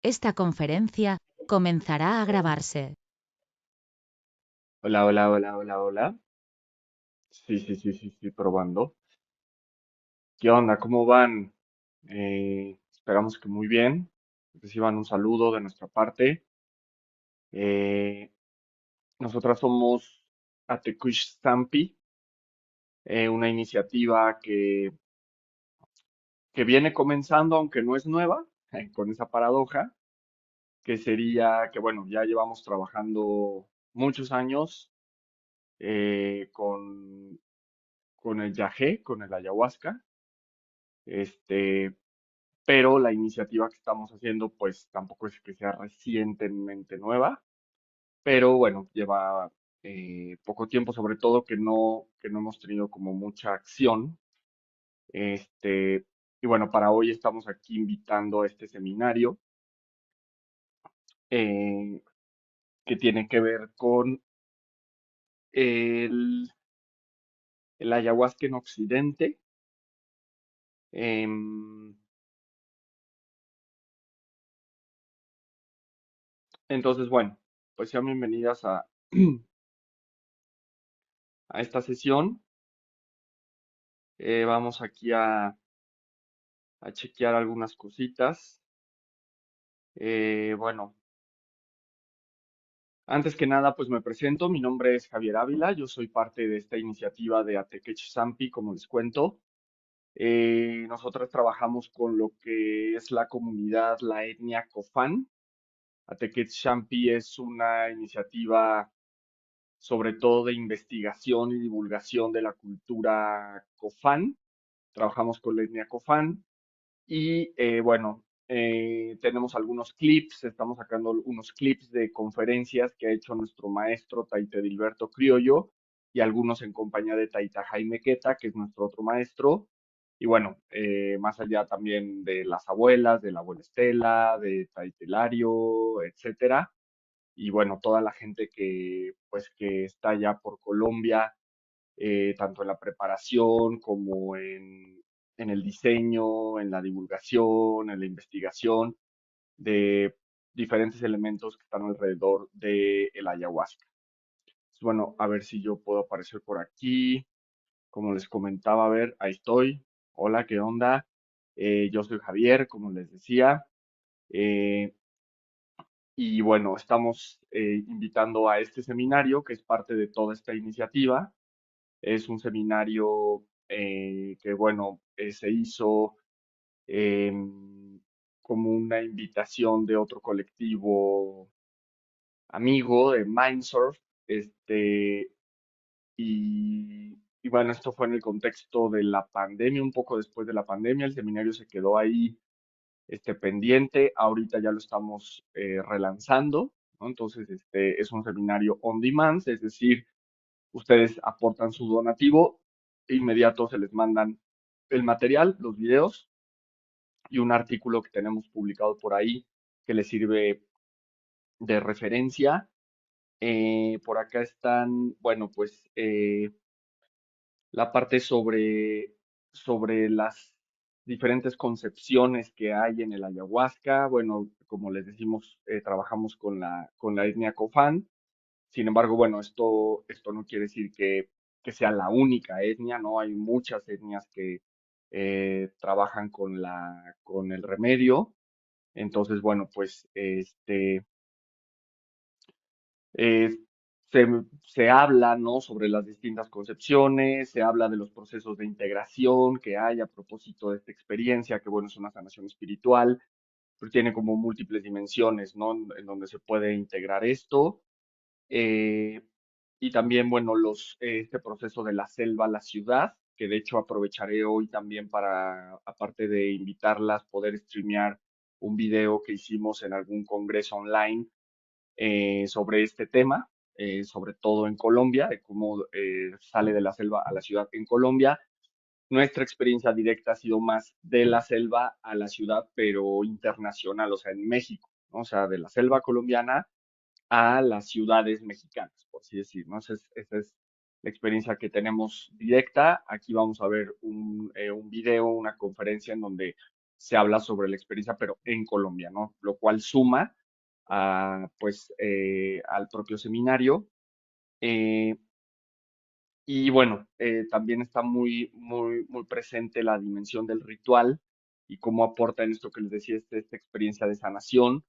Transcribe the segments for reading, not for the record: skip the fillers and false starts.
Esta conferencia comenzará a grabarse. Hola, hola, hola, hola, hola. Sí, sí, sí, sí, sí, probando. ¿Qué onda? ¿Cómo van? Esperamos que muy bien. Reciban un saludo de nuestra parte. Eh, Nosotras somos Atekush Zampi, una iniciativa que viene comenzando, aunque no es nueva, con esa paradoja, que sería que, bueno, ya llevamos trabajando muchos años con el yagé, con el ayahuasca. Este, pero la iniciativa que estamos haciendo pues tampoco es que sea recientemente nueva, pero bueno, lleva poco tiempo, sobre todo que no hemos tenido como mucha acción. Este, y bueno, para hoy estamos aquí invitando a este seminario eh, que tiene que ver con el, el ayahuasca en Occidente. Em, entonces, bueno, pues sean bienvenidas a esta sesión. Vamos aquí a chequear algunas cositas. Bueno, antes que nada, pues me presento. Mi nombre es Javier Ávila. Yo soy parte de esta iniciativa de Atequech Zampi, como les cuento. Nosotros trabajamos con lo que es la comunidad, la etnia Cofán. Atequech Zampi es una iniciativa sobre todo de investigación y divulgación de la cultura Cofán. Trabajamos con la etnia Cofán. Y bueno, tenemos algunos clips, estamos sacando unos clips de conferencias que ha hecho nuestro maestro Taite Dilberto Criollo y algunos en compañía de Taita Jaime Queta, que es nuestro otro maestro. Y bueno, más allá también de las abuelas, de la abuela Estela, de Taite Lario, etcétera. Y bueno, toda la gente que pues que está ya por Colombia tanto en la preparación como en el diseño, en la divulgación, en la investigación de diferentes elementos que están alrededor del ayahuasca. Pues bueno, a ver si yo puedo aparecer por aquí. Como les comentaba, a ver, ahí estoy. Hola, ¿qué onda? Yo soy Javier, como les decía. eh, y bueno, estamos invitando a este seminario, que es parte de toda esta iniciativa. Es un seminario que, bueno, se hizo como una invitación de otro colectivo amigo de Mindsurf, este, y bueno, esto fue en el contexto de la pandemia, un poco después de la pandemia, el seminario se quedó ahí, pendiente, ahorita ya lo estamos relanzando, ¿no? Entonces, es un seminario on demand, es decir, ustedes aportan su donativo, e inmediato se les mandan el material, los videos y un artículo que tenemos publicado por ahí que les sirve de referencia. Por acá están, bueno, pues la parte sobre las diferentes concepciones que hay en el ayahuasca. Bueno, como les decimos, trabajamos con la etnia Cofán. Sin embargo, bueno, esto no quiere decir que sea la única etnia, ¿no? Hay muchas etnias que trabajan con el remedio. Entonces, bueno, pues eh, se, se habla, ¿no? Sobre las distintas concepciones, se habla de los procesos de integración que hay a propósito de esta experiencia, que bueno, es una sanación espiritual, pero tiene como múltiples dimensiones, ¿no? En donde se puede integrar esto. Eh, y también, bueno, este proceso de la selva a la ciudad, que de hecho aprovecharé hoy también para, aparte de invitarlas, poder streamear un video que hicimos en algún congreso online sobre este tema, sobre todo en Colombia, de cómo sale de la selva a la ciudad en Colombia. Nuestra experiencia directa ha sido más de la selva a la ciudad, pero internacional, o sea, en México, ¿no? O sea, de la selva colombiana a las ciudades mexicanas, por así decir, ¿no? Esa es la experiencia que tenemos directa. Aquí vamos a ver un video, una conferencia en donde se habla sobre la experiencia, pero en Colombia, ¿no? Lo cual suma pues, al propio seminario. Eh, y bueno, también está muy presente la dimensión del ritual y cómo aporta en esto que les decía, esta experiencia de sanación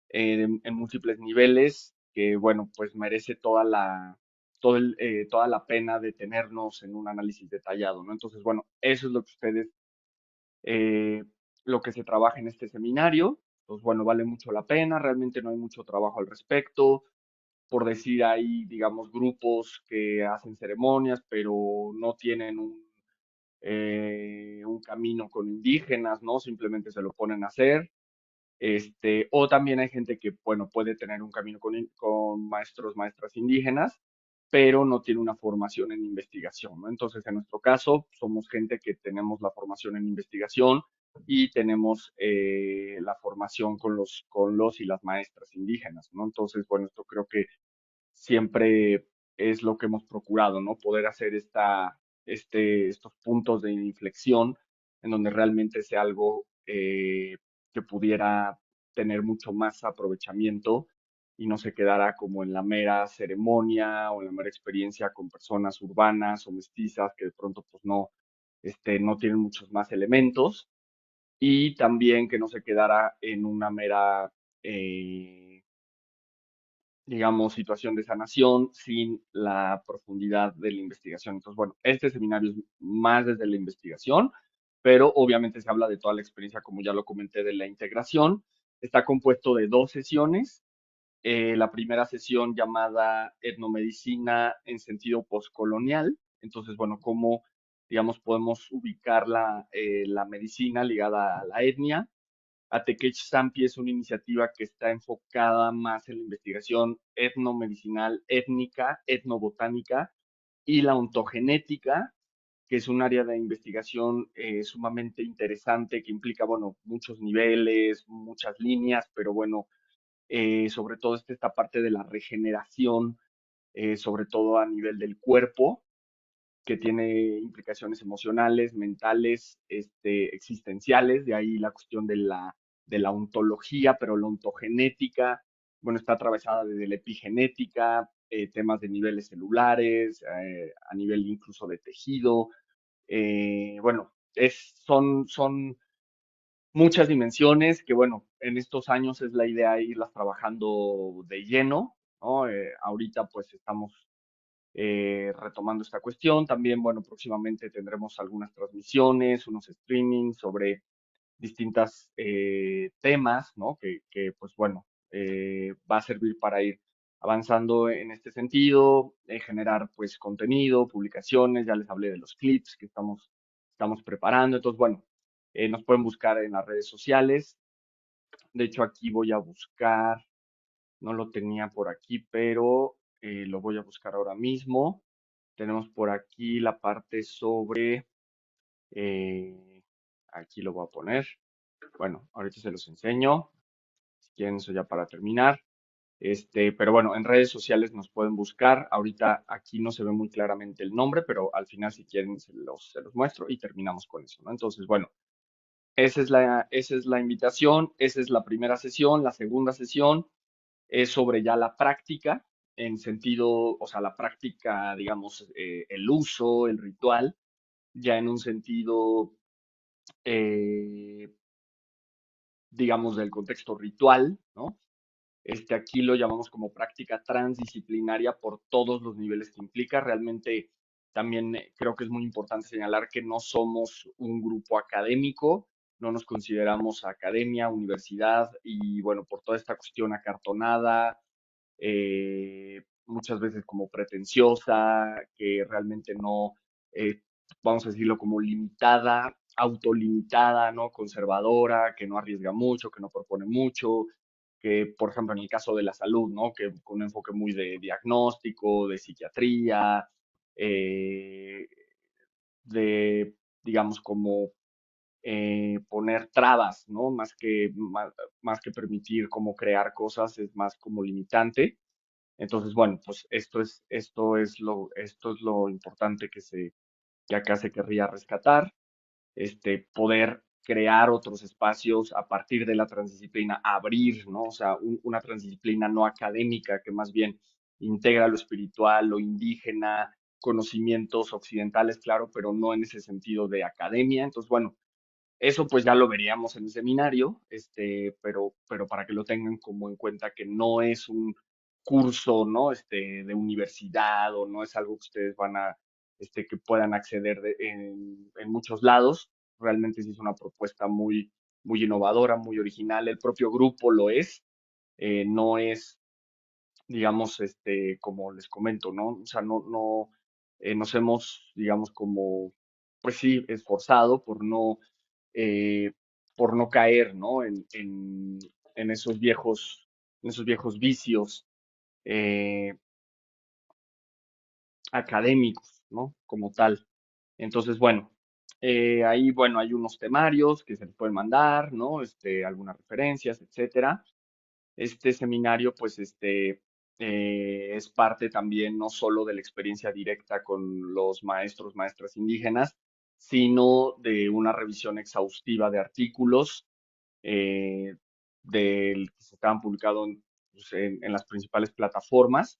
en múltiples niveles, que bueno, pues merece toda la pena detenernos en un análisis detallado, ¿no? Entonces, bueno, eso es lo que eh, lo que se trabaja en este seminario. Pues bueno, vale mucho la pena, realmente no hay mucho trabajo al respecto. Por decir, hay, digamos, grupos que hacen ceremonias, pero no tienen un camino con indígenas, ¿no? Simplemente se lo ponen a hacer. O también hay gente que, bueno, puede tener un camino con maestros, maestras indígenas, pero no tiene una formación en investigación, ¿no? Entonces, en nuestro caso, somos gente que tenemos la formación en investigación y tenemos la formación con los y las maestras indígenas, ¿no? Entonces, bueno, esto creo que siempre es lo que hemos procurado, ¿no? Poder hacer estos puntos de inflexión en donde realmente sea algo que pudiera tener mucho más aprovechamiento y no se quedara como en la mera ceremonia o en la mera experiencia con personas urbanas o mestizas que de pronto pues no tienen muchos más elementos y también que no se quedara en una mera digamos, situación de sanación sin la profundidad de la investigación. Entonces, bueno, este seminario es más desde la investigación, pero obviamente se habla de toda la experiencia, como ya lo comenté, de la integración. Está compuesto de dos sesiones. La primera sesión llamada Etnomedicina en sentido postcolonial. Entonces, bueno, cómo, digamos, podemos ubicar la medicina ligada a la etnia. Atequech Sampi es una iniciativa que está enfocada más en la investigación etnomedicinal, étnica, etnobotánica y la ontogenética, que es un área de investigación sumamente interesante que implica, bueno, muchos niveles, muchas líneas, pero bueno, sobre todo esta parte de la regeneración, sobre todo a nivel del cuerpo, que tiene implicaciones emocionales, mentales, existenciales, de ahí la cuestión de la ontología, pero la ontogenética, bueno, está atravesada desde la epigenética, temas de niveles celulares, a nivel incluso de tejido, bueno, son muchas dimensiones que, bueno, en estos años es la idea irlas trabajando de lleno, ¿no? Ahorita pues estamos retomando esta cuestión. También, bueno, próximamente tendremos algunas transmisiones, unos streamings sobre distintas temas, ¿no? Pues bueno, va a servir para ir avanzando en este sentido, generar pues contenido, publicaciones, ya les hablé de los clips que estamos preparando. Entonces, bueno, nos pueden buscar en las redes sociales. De hecho, aquí voy a buscar, no lo tenía por aquí, pero lo voy a buscar ahora mismo. Tenemos por aquí la parte sobre, eh, aquí lo voy a poner. Bueno, ahorita se los enseño. Si quieren, eso ya para terminar. Pero bueno, en redes sociales nos pueden buscar. Ahorita aquí no se ve muy claramente el nombre, pero al final, si quieren, se los muestro y terminamos con eso, ¿no? Entonces, bueno, esa es la invitación. Esa es la primera sesión. La segunda sesión es sobre ya la práctica, en sentido, o sea, la práctica, digamos, el uso, el ritual, ya en un sentido, eh, digamos, del contexto ritual, ¿no? Aquí lo llamamos como práctica transdisciplinaria por todos los niveles que implica. Realmente también creo que es muy importante señalar que no somos un grupo académico, no nos consideramos academia, universidad y bueno, por toda esta cuestión acartonada, muchas veces como pretenciosa, que realmente no, eh, vamos a decirlo como limitada, autolimitada, ¿no? Conservadora, que no arriesga mucho, que no propone mucho, que por ejemplo en el caso de la salud, ¿no? Que con un enfoque muy de diagnóstico, de psiquiatría, eh, de, digamos, como poner trabas, ¿no? Más que permitir como crear cosas, es más como limitante. Entonces, bueno, pues esto es lo importante que acá se querría rescatar, poder crear otros espacios a partir de la transdisciplina, abrir, ¿no? O sea, una transdisciplina no académica que más bien integra lo espiritual, lo indígena, conocimientos occidentales, claro, pero no en ese sentido de academia. Entonces, bueno, eso pues ya lo veríamos en el seminario, pero para que lo tengan como en cuenta que no es un curso, ¿no? De universidad o no es algo que ustedes van a, que puedan acceder en muchos lados. Realmente sí es una propuesta muy innovadora, muy original. El propio grupo lo es, no es digamos, como les comento, ¿no? O sea, nos hemos, digamos, como, pues sí, esforzado eh, por no caer, ¿no? En en esos viejos vicios eh, académicos, ¿no? Como tal. Entonces, bueno, ahí, bueno, hay unos temarios que se les pueden mandar, ¿no? Algunas referencias, etcétera. Este seminario, pues, es parte también no solo de la experiencia directa con los maestros, maestras indígenas, sino de una revisión exhaustiva de artículos eh, que se estaban publicados pues, en las principales plataformas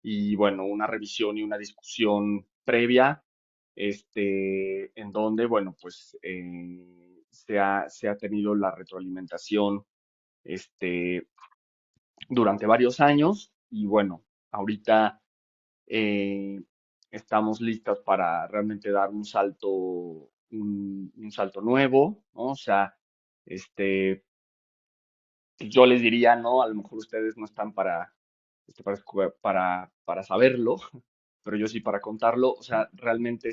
y, bueno, una revisión y una discusión previa, en donde, bueno, pues se ha tenido la retroalimentación, este, durante varios años y bueno, ahorita eh, estamos listas para realmente dar un salto nuevo, ¿no? O sea, yo les diría, ¿no? A lo mejor ustedes no están para saberlo, pero yo sí para contarlo. O sea, realmente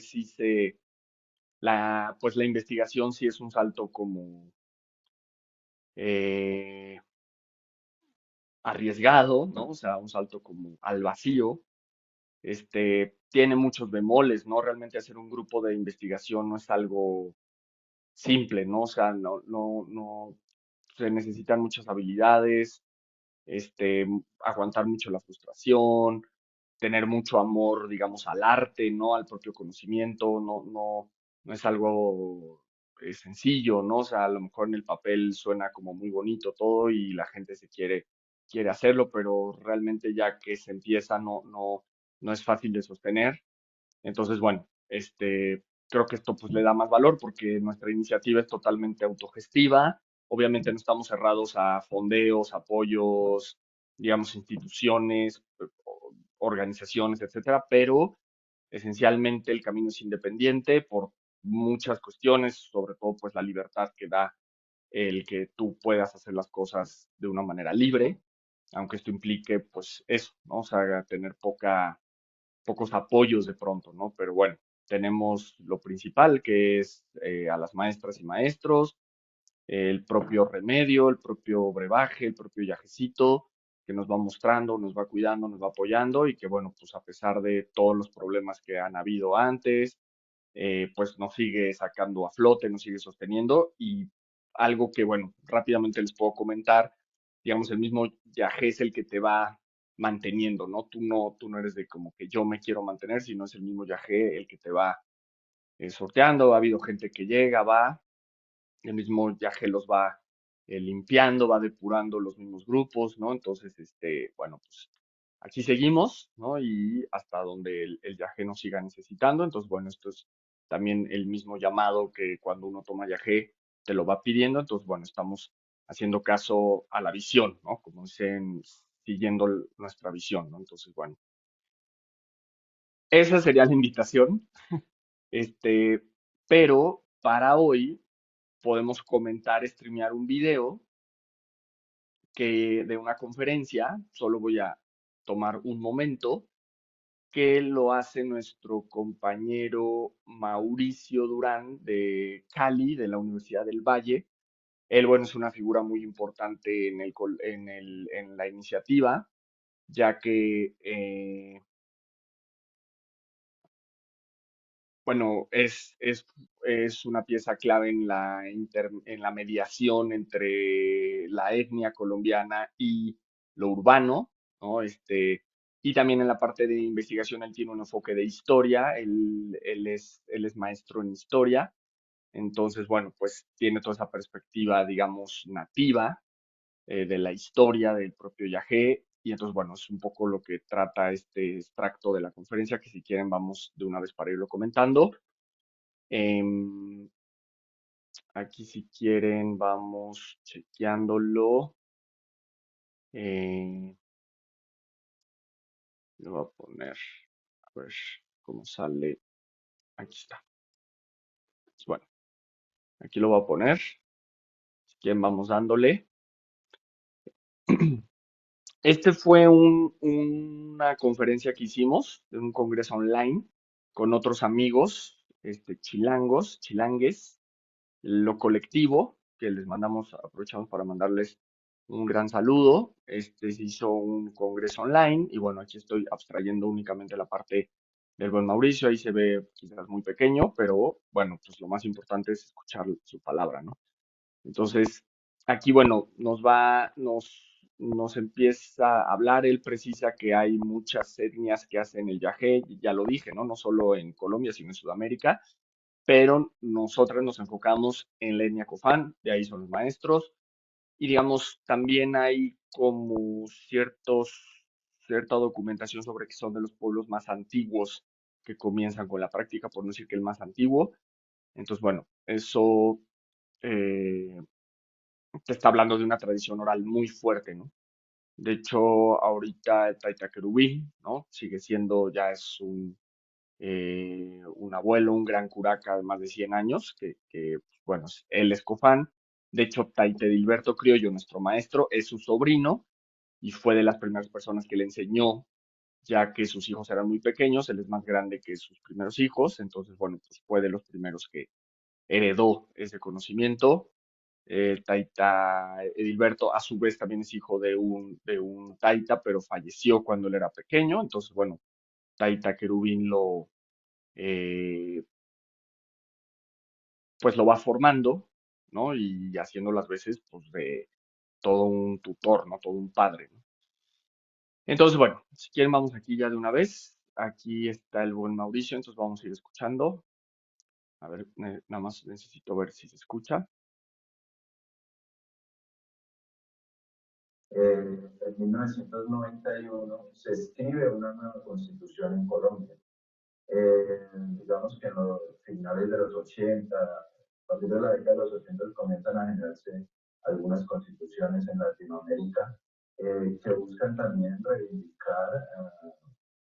pues la investigación sí es un salto como eh, arriesgado, ¿no? O sea, un salto como al vacío. Tiene muchos bemoles, ¿no? Realmente hacer un grupo de investigación no es algo simple, ¿no? O sea, no, se necesitan muchas habilidades, aguantar mucho la frustración, tener mucho amor, digamos, al arte, ¿no? Al propio conocimiento, no es algo sencillo, ¿no? O sea, a lo mejor en el papel suena como muy bonito todo y la gente quiere hacerlo, pero realmente ya que se empieza no es fácil de sostener. Entonces, bueno, creo que esto pues le da más valor porque nuestra iniciativa es totalmente autogestiva. Obviamente no estamos cerrados a fondeos, apoyos, digamos, instituciones, organizaciones, etcétera, pero esencialmente el camino es independiente por muchas cuestiones, sobre todo pues la libertad que da el que tú puedas hacer las cosas de una manera libre, aunque esto implique pues eso, ¿no? O sea, tener pocos apoyos de pronto, ¿no? Pero bueno, tenemos lo principal que es a las maestras y maestros, el propio remedio, el propio brebaje, el propio yajecito que nos va mostrando, nos va cuidando, nos va apoyando y que bueno, pues a pesar de todos los problemas que han habido antes, pues nos sigue sacando a flote, nos sigue sosteniendo y algo que bueno, rápidamente les puedo comentar, digamos, el mismo yaje es el que te va manteniendo, ¿no? Tú no eres de como que yo me quiero mantener, sino es el mismo yaje el que te va sorteando. Ha habido gente que llega, va, el mismo Yagé los va limpiando, va depurando los mismos grupos, ¿no? Entonces, bueno, pues aquí seguimos, ¿no? Y hasta donde el Yagé nos siga necesitando. Entonces, bueno, esto es también el mismo llamado que cuando uno toma Yagé te lo va pidiendo. Entonces, bueno, estamos haciendo caso a la visión, ¿no? Como dicen, siguiendo nuestra visión, ¿no? Entonces, bueno, esa sería la invitación. Este, pero para hoy podemos comentar, streamear un video que de una conferencia, solo voy a tomar un momento, que lo hace nuestro compañero Mauricio Durán de Cali, de la Universidad del Valle. Él, bueno, es una figura muy importante en la iniciativa, ya que bueno, es una pieza clave en en la mediación entre la etnia colombiana y lo urbano, ¿no? Y también en la parte de investigación él tiene un enfoque de historia, él es maestro en historia, Entonces, bueno, pues tiene toda esa perspectiva, digamos, nativa de la historia del propio Yagé. Y entonces, bueno, es un poco lo que trata este extracto de la conferencia, que si quieren vamos de una vez para irlo comentando. Em, Aquí si quieren vamos chequeándolo. Eh, Lo voy a poner, a ver cómo sale. Aquí está. Bueno, aquí lo voy a poner. Si quieren vamos dándole. Este fue una conferencia que hicimos, de un congreso online con otros amigos, chilangues, lo colectivo, que les mandamos, aprovechamos para mandarles un gran saludo. Se hizo un congreso online y bueno, aquí estoy abstrayendo únicamente la parte del buen Mauricio, ahí se ve quizás muy pequeño, pero bueno, pues lo más importante es escuchar su palabra, ¿no? Entonces, aquí, bueno, nos empieza a hablar, él precisa que hay muchas etnias que hacen el yagé, ya lo dije, ¿no? No solo en Colombia, sino en Sudamérica, pero nosotros nos enfocamos en la etnia Cofán, de ahí son los maestros, y digamos, también hay como cierta documentación sobre que son de los pueblos más antiguos que comienzan con la práctica, por no decir que el más antiguo. Entonces, bueno, eso eh, te está hablando de una tradición oral muy fuerte, ¿no? De hecho, ahorita el Taita Querubín, ¿no? Sigue siendo, ya es un abuelo, un gran curaca de más de 100 años, bueno, él es cofán. De hecho, Taite Dilberto Criollo, nuestro maestro, es su sobrino y fue de las primeras personas que le enseñó, ya que sus hijos eran muy pequeños, él es más grande que sus primeros hijos, entonces, bueno, pues fue de los primeros que heredó ese conocimiento. Taita Edilberto, a su vez, también es hijo de un Taita, pero falleció cuando él era pequeño. Entonces, bueno, Taita Querubín eh, pues lo va formando, ¿no? Y haciendo las veces, pues, de todo un tutor, ¿no? Todo un padre, ¿no? Entonces, bueno, si quieren, vamos aquí ya de una vez. Aquí está el buen Mauricio, entonces vamos a ir escuchando. A ver, nada más necesito ver si se escucha. En 1991 se escribe una nueva constitución en Colombia. Digamos que en los finales de los 80, a partir de la década de los 80 comienzan a generarse algunas constituciones en Latinoamérica que buscan también reivindicar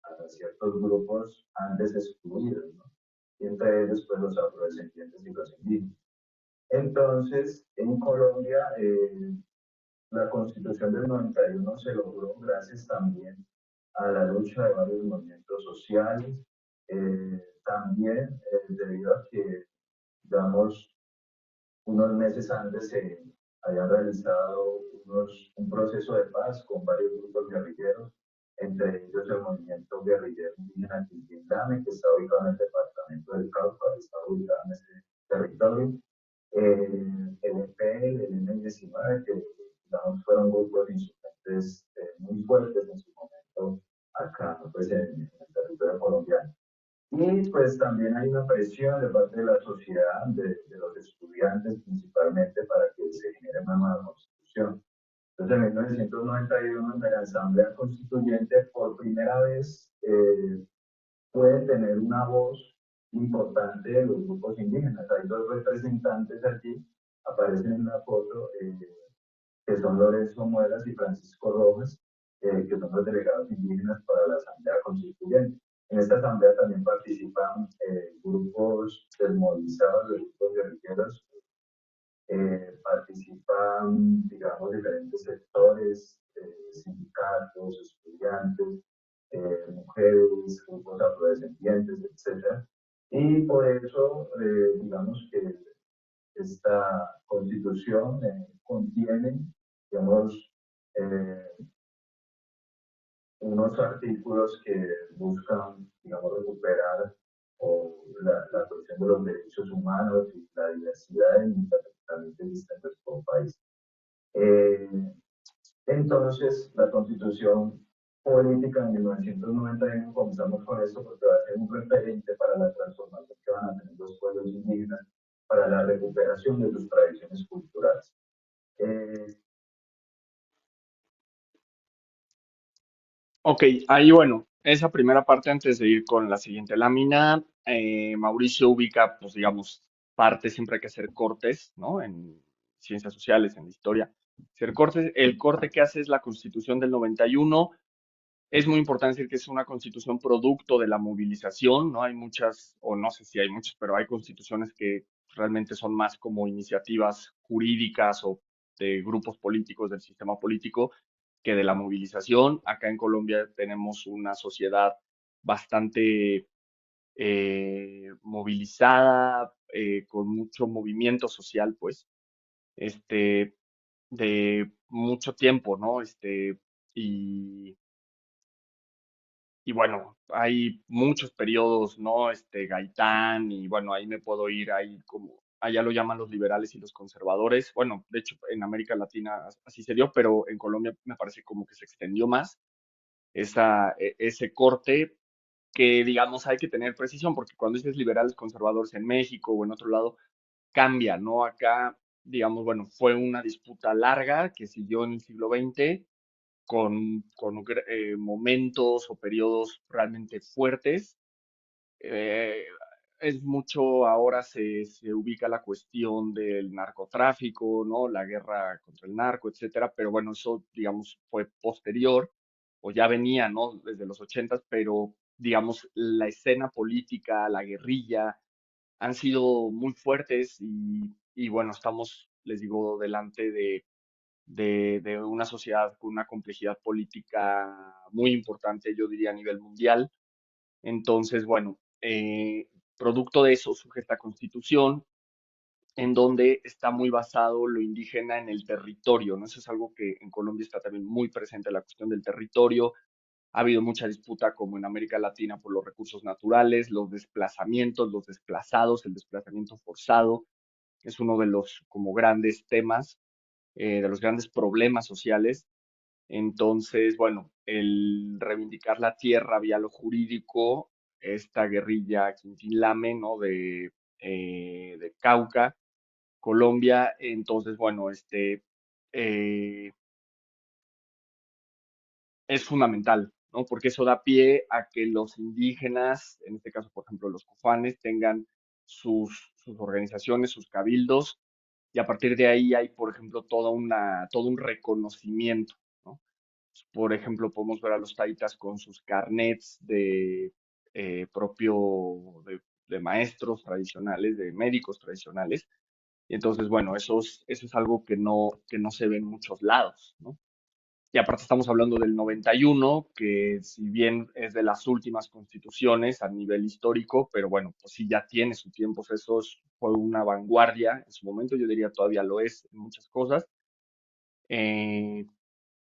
a ciertos grupos antes excluidos, ¿no? Y entre ellos pues los afrodescendientes y los indígenas. Entonces, en Colombia, la constitución del 91 se logró gracias también a la lucha de varios movimientos sociales, también debido a que, digamos, unos meses antes se había realizado un proceso de paz con varios grupos guerrilleros, entre ellos el movimiento guerrillero indígena Quindame, que está ubicado en el departamento del Cauca, está ubicado en ese territorio, el EPL, el M-19, que digamos, fueron grupos insurgentes muy fuertes en su momento acá pues, en el territorio colombiano. Y pues también hay una presión de parte de la sociedad, de los estudiantes principalmente, para que se genere una nueva constitución. Entonces, en 1991, en la Asamblea Constituyente, por primera vez puede tener una voz importante de los grupos indígenas. Hay dos representantes aquí, aparecen en la foto, que son Lorenzo Muelas y Francisco Rojas, que son los delegados indígenas para la Asamblea Constituyente. En esta asamblea también participan grupos desmovilizados, de grupos guerrilleros, participan, digamos, diferentes sectores, sindicatos, estudiantes, mujeres, grupos afrodescendientes, etc. Y por eso, digamos que esta constitución contiene, digamos, eh, unos artículos que buscan, digamos, recuperar la cuestión de los derechos humanos y la diversidad en también que existe en nuestro país. Eh, entonces, la constitución política en 1991, comenzamos con esto porque va a ser un referente para la transformación que van a tener los pueblos indígenas para la recuperación de sus tradiciones culturales. Eh, Ok, ahí bueno, esa primera parte antes de ir con la siguiente lámina, Mauricio ubica, pues digamos, parte, siempre hay que hacer cortes, ¿no? En ciencias sociales, en la historia. Hacer cortes, el corte que hace es la Constitución del 91. Es muy importante decir que es una constitución producto de la movilización, ¿no? Hay muchas, o no sé si hay muchas, pero hay constituciones que realmente son más como iniciativas jurídicas o de grupos políticos del sistema político que de la movilización. Acá en Colombia tenemos una sociedad bastante movilizada, con mucho movimiento social, pues, este, de mucho tiempo, ¿no? Y y bueno, hay muchos periodos, ¿no? Gaitán, y bueno, ahí me puedo ir, ahí como, allá lo llaman los liberales y los conservadores. Bueno, de hecho, en América Latina así se dio, pero en Colombia me parece como que se extendió más ese corte que, digamos, hay que tener precisión, porque cuando dices liberales conservadores en México o en otro lado, cambia, ¿no? Acá, digamos, bueno, fue una disputa larga que siguió en el siglo XX con momentos o periodos realmente fuertes. Eh, es mucho, ahora se ubica la cuestión del narcotráfico, ¿no? La guerra contra el narco, etcétera, pero bueno, eso, digamos, fue posterior o ya venía, ¿no? Desde los ochentas, pero digamos, la escena política, la guerrilla, han sido muy fuertes y bueno, estamos, les digo, delante de una sociedad con una complejidad política muy importante, yo diría a nivel mundial. Entonces, bueno, producto de eso surge esta constitución en donde está muy basado lo indígena en el territorio, ¿no? Eso es algo que en Colombia está también muy presente, la cuestión del territorio. Ha habido mucha disputa como en América Latina por los recursos naturales, los desplazamientos, los desplazados, el desplazamiento forzado. Es uno de los como grandes temas, de los grandes problemas sociales. Entonces, bueno, el reivindicar la tierra vía lo jurídico, esta guerrilla Quintín-Lame, ¿no? De Cauca, Colombia. Entonces, bueno, eh, es fundamental, ¿no? Porque eso da pie a que los indígenas, en este caso, por ejemplo, los cofanes, tengan sus organizaciones, sus cabildos, y a partir de ahí hay, por ejemplo, todo un reconocimiento, ¿no? Por ejemplo, podemos ver a los taitas con sus carnets de maestros tradicionales, de médicos tradicionales. Y entonces, bueno, eso es algo que no se ve en muchos lados, ¿no? Y aparte estamos hablando del 91, que si bien es de las últimas constituciones a nivel histórico, pero bueno, pues sí ya tiene su tiempo, fue una vanguardia en su momento, yo diría todavía lo es en muchas cosas. Eh,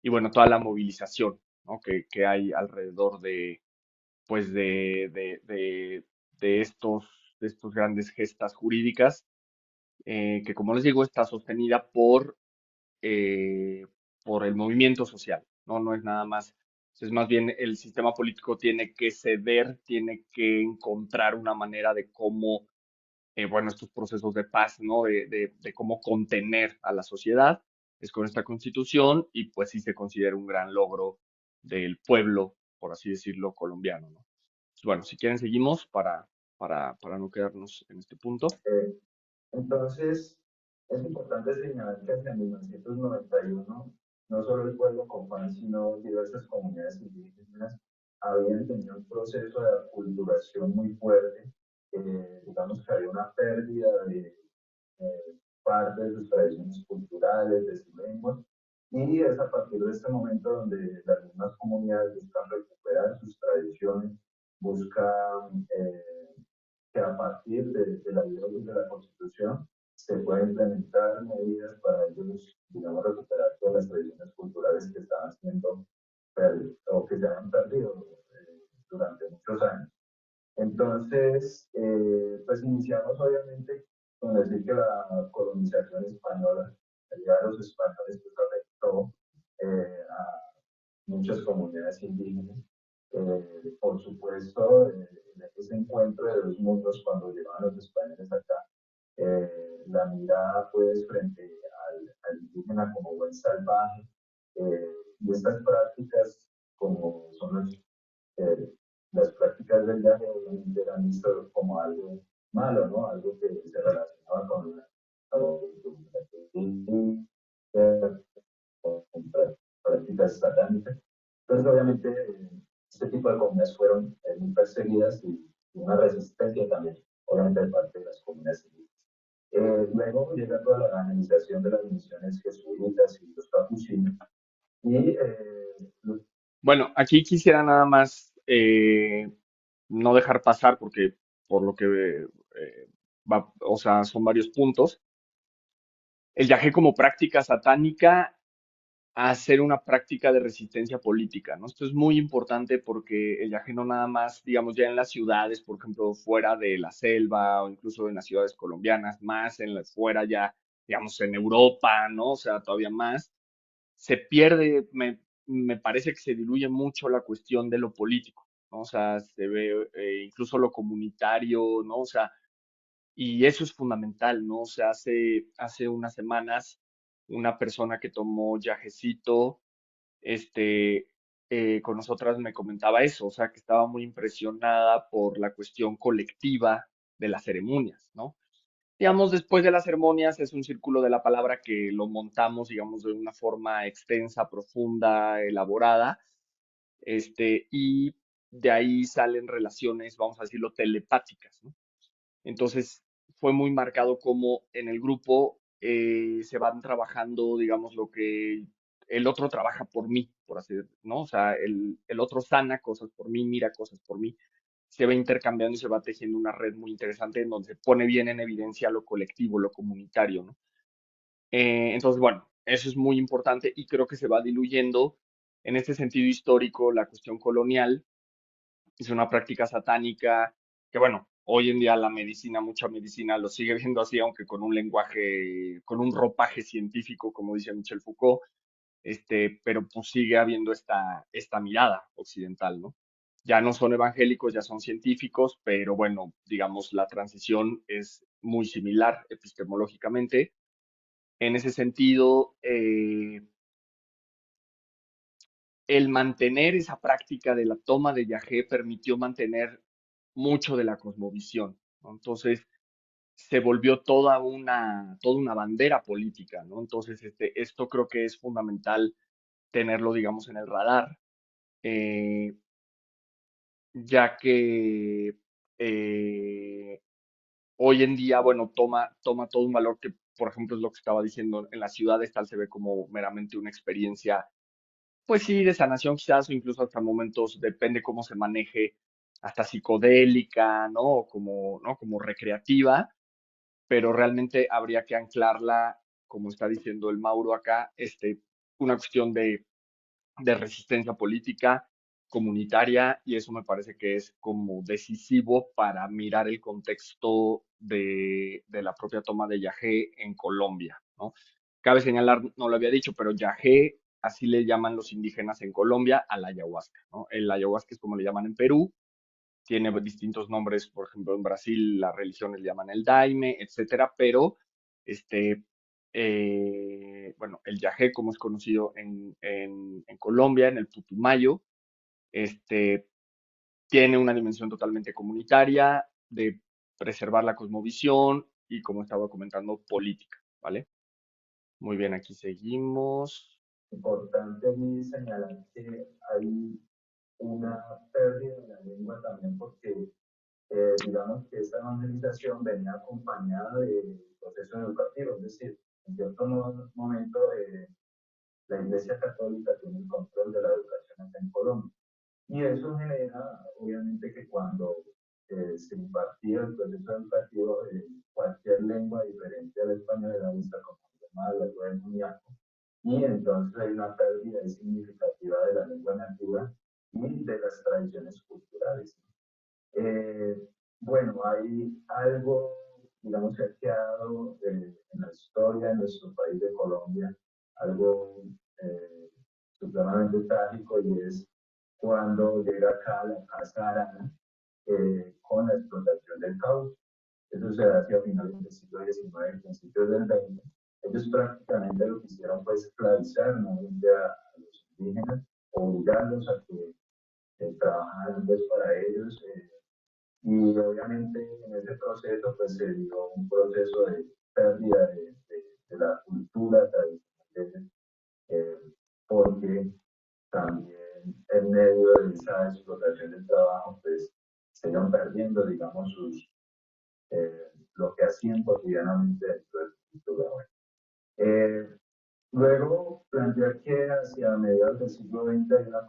y bueno, toda la movilización, ¿no? Que hay alrededor pues de estos grandes gestas jurídicas, que como les digo, está sostenida eh, por el movimiento social, ¿no? No es nada más, es más bien el sistema político tiene que ceder, tiene que encontrar una manera de cómo, bueno, estos procesos de paz, ¿no? De cómo contener a la sociedad, es con esta constitución y pues sí se considera un gran logro del pueblo, por así decirlo, colombiano, ¿no? Pues, bueno, si quieren seguimos para no quedarnos en este punto. eh, entonces, es importante señalar que hacia 1991 no solo el pueblo copán, sino diversas comunidades indígenas habían tenido un proceso de aculturación muy fuerte. Digamos que había una pérdida de parte de sus tradiciones culturales, de su lengua, y es a partir de este momento donde las mismas comunidades buscan recuperar sus tradiciones, buscan que a partir de la ley de la Constitución se pueden implementar medidas para ellos, digamos, recuperar todas las tradiciones culturales que estaban siendo perdidas o que se han perdido durante muchos años. Entonces, pues iniciamos obviamente con decir que la colonización española, la llegada de los españoles, pues afectó a muchas comunidades indígenas. Por supuesto, en ese encuentro de dos mundos, cuando llegaban los españoles acá, la mirada pues frente al indígena como buen salvaje, y estas prácticas como son eh, las prácticas del viaje obviamente eran vistas como algo malo, ¿no? Algo que se relacionaba con prácticas satánicas. Entonces, obviamente, este tipo de comunidades fueron muy perseguidas y una resistencia también, obviamente, de parte de las comunidades indígenas. Luego llega toda la organización de las misiones jesuitas y los capuchinos. Y Bueno, aquí quisiera nada más no dejar pasar porque por lo que va, o sea, son varios puntos. El yagé como práctica satánica a ser una práctica de resistencia política, ¿no? Esto es muy importante porque el yagé no nada más, digamos, ya en las ciudades, por ejemplo, fuera de la selva o incluso en las ciudades colombianas, más en las fuera ya, digamos, en Europa, ¿no? O sea, todavía más, se pierde, me parece que se diluye mucho la cuestión de lo político, ¿no? O sea, se ve incluso lo comunitario, ¿no? O sea, y eso es fundamental, ¿no? O sea, hace unas semanas una persona que tomó yagecito, este, con nosotras me comentaba eso, o sea, que estaba muy impresionada por la cuestión colectiva de las ceremonias, ¿no? Digamos, después de las ceremonias es un círculo de la palabra que lo montamos, digamos, de una forma extensa, profunda, elaborada, y de ahí salen relaciones, vamos a decirlo, telepáticas, ¿no? Entonces, fue muy marcado como en el grupo se van trabajando, digamos, lo que el otro trabaja por mí, por así decirlo, ¿no? O sea, el otro sana cosas por mí, mira cosas por mí, se va intercambiando y se va tejiendo una red muy interesante en donde se pone bien en evidencia lo colectivo, lo comunitario, ¿no? Entonces, bueno, eso es muy importante y creo que se va diluyendo en este sentido histórico la cuestión colonial. Es una práctica satánica que, bueno, hoy en día la medicina, mucha medicina lo sigue viendo así, aunque con un lenguaje, con un ropaje científico, como dice Michel Foucault, pero pues sigue habiendo esta mirada occidental, ¿no? Ya no son evangélicos, ya son científicos, pero bueno, digamos, la transición es muy similar epistemológicamente. En ese sentido, el mantener esa práctica de la toma de yagé permitió mantener mucho de la cosmovisión, ¿no? Entonces se volvió toda una bandera política, ¿no? Entonces, esto creo que es fundamental tenerlo, digamos, en el radar, eh, ya que hoy en día, bueno, toma todo un valor que, por ejemplo, es lo que estaba diciendo, en las ciudades tal se ve como meramente una experiencia, pues sí, de sanación quizás, o incluso hasta momentos, depende cómo se maneje, hasta psicodélica, ¿no? O como, ¿no? Como recreativa, pero realmente habría que anclarla, como está diciendo el Mauro acá, una cuestión de resistencia política comunitaria y eso me parece que es como decisivo para mirar el contexto de la propia toma de Yagé en Colombia, ¿no? Cabe señalar, no lo había dicho, pero Yagé, así le llaman los indígenas en Colombia a la ayahuasca, ¿no? El ayahuasca es como le llaman en Perú, tiene distintos nombres, por ejemplo, en Brasil las religiones le llaman el daime, etcétera, pero este, bueno, el yagé, como es conocido en Colombia, en el Putumayo, este, tiene una dimensión totalmente comunitaria, de preservar la cosmovisión y, como estaba comentando, política, ¿vale? Muy bien, aquí seguimos. importante allí señalar que hay una pérdida de la lengua también porque digamos que esta evangelización venía acompañada de proceso educativo, es decir, en cierto momento la Iglesia Católica tiene el control de la educación acá en Colombia. Y eso genera, obviamente, que cuando se impartía el proceso educativo, cualquier lengua diferente al español era vista como mala, algo demoníaco, y entonces hay una pérdida significativa de la lengua nativa y de las tradiciones culturales. Eh, bueno, hay algo, digamos, que ha quedado en la historia de nuestro país de Colombia, algo supremamente trágico, y es cuando llega acá la Casa Arana con la explotación del caucho. eso se da hacia finales del siglo XIX, principios del XX. Ellos prácticamente lo que hicieron fue esclavizar nuevamente a los indígenas, obligarlos a que trabajaran pues, para ellos. Y obviamente en ese proceso pues se dio un proceso de pérdida de la cultura tradicional, porque también en medio de esa explotación del trabajo pues se iban perdiendo digamos lo que hacían cotidianamente dentro de la cultura. Eh, Luego plantear que hacia mediados del siglo XX hay una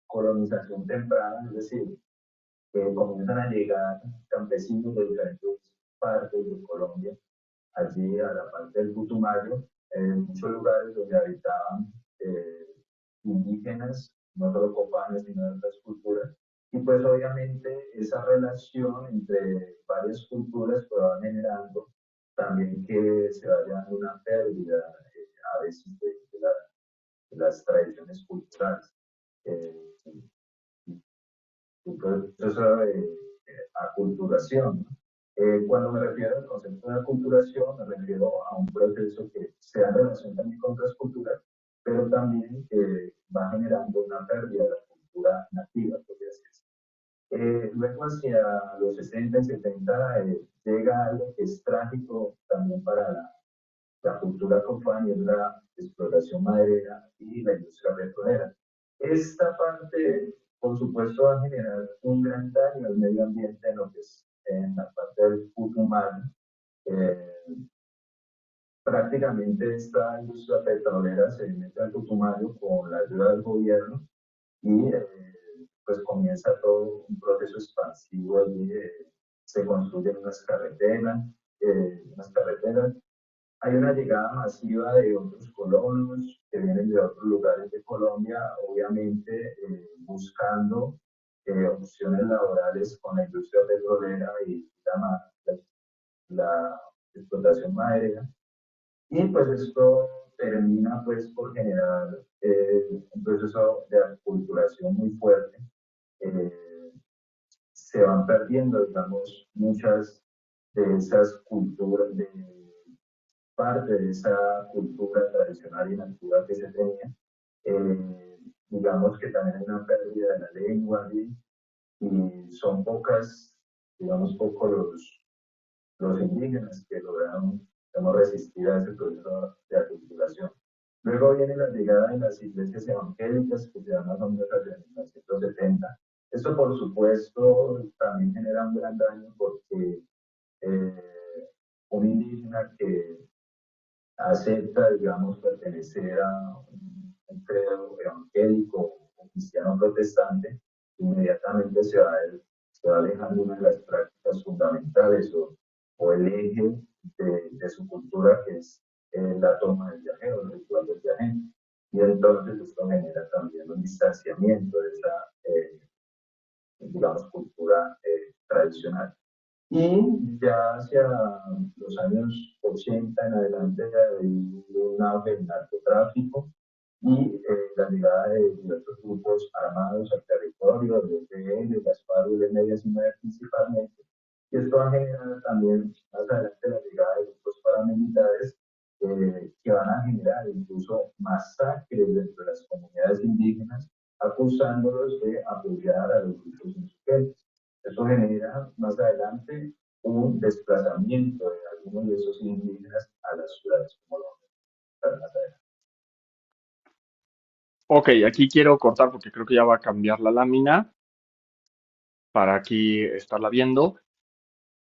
colonización temprana, es decir, comienzan a llegar campesinos de diferentes partes de Colombia, allí a la parte del Putumayo, en muchos lugares donde habitaban eh, indígenas, no solo copanes, sino de otras culturas. Y pues obviamente esa relación entre varias culturas pues va generando también que se vaya dando una pérdida a veces de las tradiciones culturales. Eh, un proceso de aculturación. ¿No? Cuando me refiero al concepto de aculturación, me refiero a un proceso que se da en relación también con otras culturas, pero también va generando una pérdida de la cultura nativa, podría decirse. Luego, hacia los 60 y 70, llega algo que es trágico también para la cultura cofán y es la explotación maderera y la industria petrolera. Esta parte, por supuesto, va a generar un gran daño al medio ambiente en lo que es en la parte del Putumayo. Eh, Prácticamente esta industria petrolera se mete al Putumayo con la ayuda del gobierno y pues comienza todo un proceso expansivo allí. Se construyen unas carreteras, hay una llegada masiva de otros colonos que vienen de otros lugares de Colombia, obviamente buscando opciones laborales con la industria petrolera y la explotación maderera. Y pues esto termina pues por generar un proceso de aculturación muy fuerte. Eh, Se van perdiendo, digamos, muchas de esas culturas, de parte de esa cultura tradicional y nativa que se tenía. Digamos que también hay una pérdida de la lengua y son pocas, digamos, pocos los indígenas que lograron digamos, resistir a ese proceso de aculturación. Luego viene la llegada de las iglesias evangélicas que se dan más o menos hacia 1970. Esto, por supuesto, también genera un gran daño porque un indígena que acepta, digamos, pertenecer a un credo evangélico o cristiano protestante, inmediatamente se va alejando una de las prácticas fundamentales o el eje de su cultura, que es la toma del viajero, el ritual del viajero. Y entonces esto genera también un distanciamiento de esa, digamos, cultura tradicional. Y ya hacia los años 80 en adelante ya hay un auge del narcotráfico y la llegada de diversos grupos armados al territorio, de EPL, las FARC y de Medias Unidas principalmente. Y esto va a generar también más adelante la llegada de grupos paramilitares que van a generar incluso masacres dentro de las comunidades indígenas, acusándolos de apoyar a los grupos insurgentes. Eso genera más adelante un desplazamiento de algunos de esos indígenas a las ciudades, como lo vamos a ver más adelante. Ok, aquí quiero cortar porque creo que ya va a cambiar la lámina para aquí estarla viendo.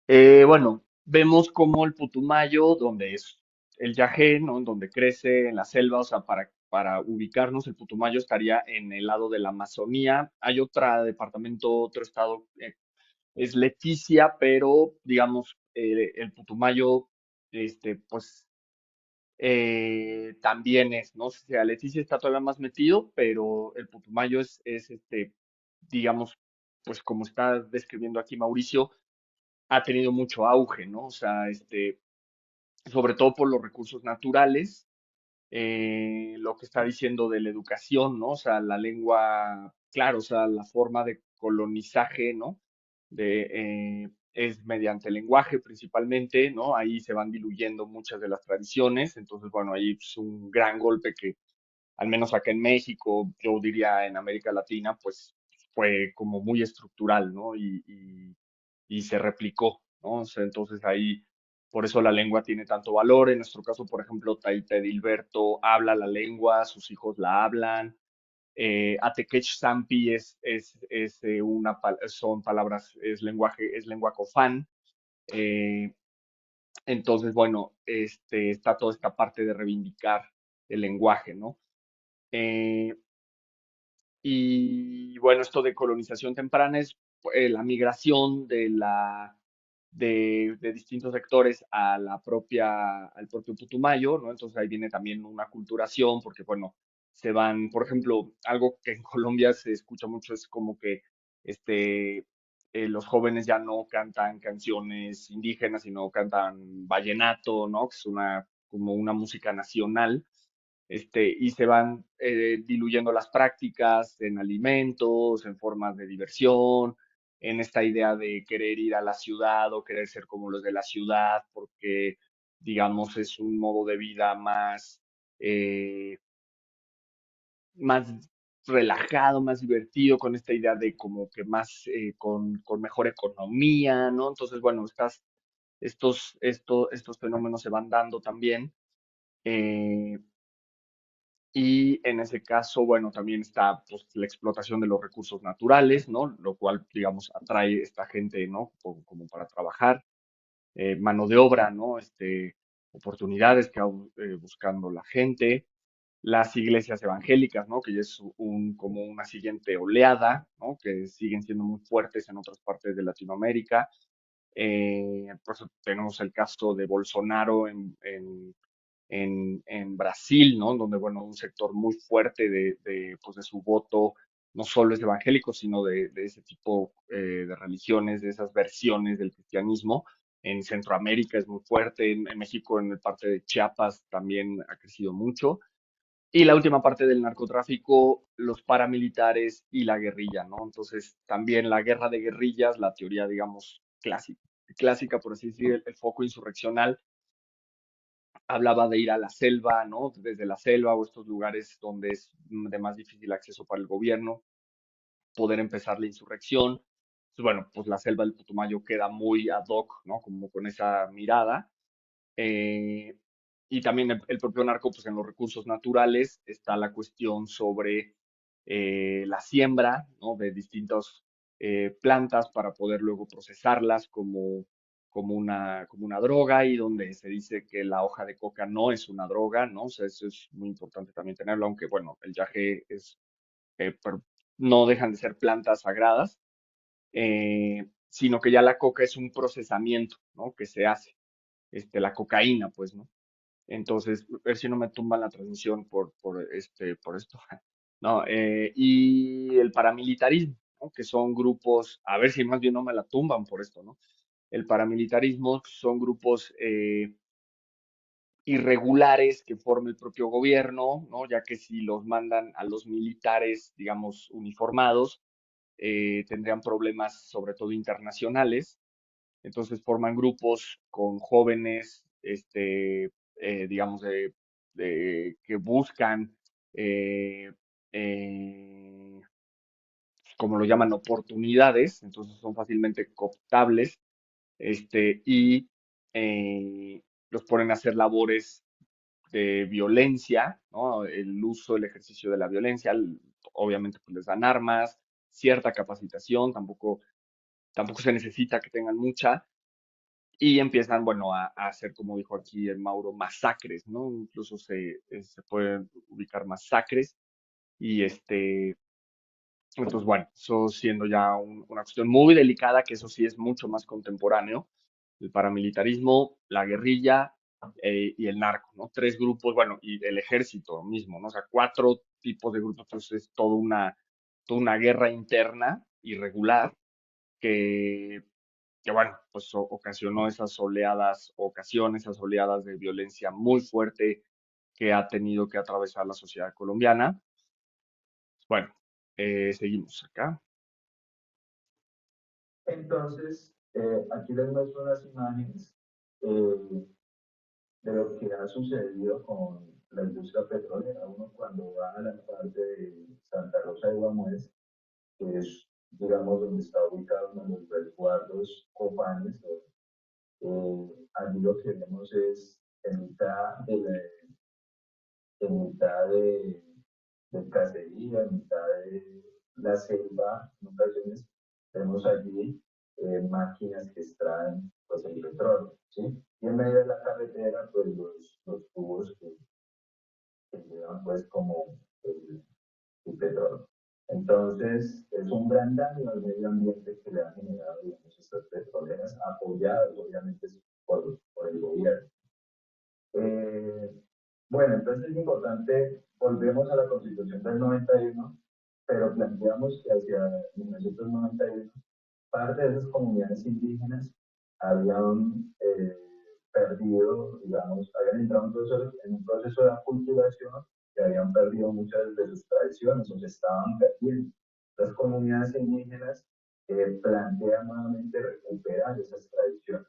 Bueno, vemos como el Putumayo, donde es el Yajé, ¿no? En donde crece en la selva, o sea, para ubicarnos, el Putumayo estaría en el lado de la Amazonía. Hay otro departamento, otro estado, es Leticia, pero digamos, el Putumayo, pues también es, ¿no? O sea, Leticia está todavía más metido, pero el Putumayo digamos, pues como está describiendo aquí Mauricio, ha tenido mucho auge, ¿no? O sea, sobre todo por los recursos naturales, lo que está diciendo de la educación, ¿no? O sea, la lengua, claro, o sea, la forma de colonizaje, ¿no? De, es mediante el lenguaje principalmente, ¿no? Ahí se van diluyendo muchas de las tradiciones, entonces, bueno, ahí es un gran golpe que, al menos acá en México, yo diría en América Latina, pues fue como muy estructural, ¿no? Y se replicó, ¿no? O sea, entonces ahí, por eso la lengua tiene tanto valor. En nuestro caso, por ejemplo, Taita Edilberto habla la lengua, sus hijos la hablan. Atequech Sampi son palabras, es lenguaje, es lengua cofán. Eh, entonces, bueno, está toda esta parte de reivindicar el lenguaje, ¿no? Eh, y bueno, esto de colonización temprana es la migración de distintos sectores a al propio Putumayo, ¿no? Entonces ahí viene también una culturación, porque bueno, se van, por ejemplo, algo que en Colombia se escucha mucho es como que este, los jóvenes ya no cantan canciones indígenas, sino cantan vallenato, ¿no? Que es como una música nacional, y se van diluyendo las prácticas en alimentos, en formas de diversión, en esta idea de querer ir a la ciudad o querer ser como los de la ciudad, porque, digamos, es un modo de vida eh, más relajado, más divertido, con esta idea de como que más, con mejor economía, ¿no? Entonces, bueno, estos fenómenos se van dando también. eh, y en ese caso, bueno, también está pues, la explotación de los recursos naturales, ¿no? Lo cual, digamos, atrae esta gente, ¿no? Como para trabajar, mano de obra, ¿no? Oportunidades que va buscando la gente, las iglesias evangélicas, ¿no? Que ya es como una siguiente oleada, ¿no? Que siguen siendo muy fuertes en otras partes de Latinoamérica. Por eso tenemos el caso de Bolsonaro en Brasil, ¿no? Donde, bueno, un sector muy fuerte pues de su voto no solo es evangélico, sino de ese tipo de religiones, de esas versiones del cristianismo. En Centroamérica es muy fuerte, en México, en el parte de Chiapas, también ha crecido mucho. Y la última parte del narcotráfico, los paramilitares y la guerrilla, ¿no? Entonces, también la guerra de guerrillas, la teoría, digamos, clásica por así decir, el foco insurreccional, hablaba de ir a la selva, ¿no? Desde la selva o estos lugares donde es de más difícil acceso para el gobierno, poder empezar la insurrección. Entonces, bueno, pues la selva del Putumayo queda muy ad hoc, ¿no? Como con esa mirada. Eh, y también el propio narco, pues en los recursos naturales está la cuestión sobre la siembra, ¿no? De distintas plantas para poder luego procesarlas como una droga y donde se dice que la hoja de coca no es una droga, ¿no? O sea, eso es muy importante también tenerlo, aunque bueno, el yagé pero no dejan de ser plantas sagradas, sino que ya la coca es un procesamiento, ¿no? Que se hace, la cocaína, pues, ¿no? Entonces, a ver si no me tumban la transmisión por esto. No, y el paramilitarismo, ¿no? Que son grupos, a ver si más bien no me la tumban por esto, ¿no? El paramilitarismo son grupos irregulares que forma el propio gobierno, ¿no? Ya que si los mandan a los militares, digamos, uniformados, tendrían problemas, sobre todo internacionales. Entonces forman grupos con jóvenes, digamos, que buscan, eh, eh, como lo llaman, oportunidades, entonces son fácilmente cooptables, y los ponen a hacer labores de violencia, ¿no? El uso, el ejercicio de la violencia, obviamente pues les dan armas, cierta capacitación, tampoco se necesita que tengan mucha, y empiezan, bueno, a hacer, como dijo aquí el Mauro, masacres, ¿no? Incluso se pueden ubicar masacres y entonces, bueno, eso siendo ya una cuestión muy delicada, que eso sí es mucho más contemporáneo, el paramilitarismo, la guerrilla y el narco, ¿no? Tres grupos, bueno, y el ejército mismo, ¿no? O sea, cuatro tipos de grupos, entonces es toda una guerra interna irregular que bueno, pues ocasionó esas oleadas de violencia muy fuerte que ha tenido que atravesar la sociedad colombiana. Bueno, seguimos acá. Entonces, Aquí les muestro unas imágenes eh, de lo que ha sucedido con la industria petrolera. Uno cuando va a la parte de Santa Rosa de Guamués, que es, digamos, donde está ubicado uno de los resguardos Cofanes, allí lo que vemos es en mitad de cacería, en mitad de la selva, en ocasiones vemos allí máquinas que extraen pues, el petróleo, ¿sí? Y en medio de la carretera, pues los tubos que llevan pues como el petróleo. Entonces, es un gran daño al medio ambiente que le han generado, digamos, estas petroleras, apoyadas obviamente por el gobierno. Eh, bueno, entonces es importante, volvemos a la Constitución del 91, pero planteamos que hacia 1991 parte de esas comunidades indígenas habían perdido, digamos, habían entrado en un proceso de aculturación y habían perdido muchas de sus tradiciones o se estaban perdiendo. Las comunidades indígenas plantean nuevamente recuperar esas tradiciones.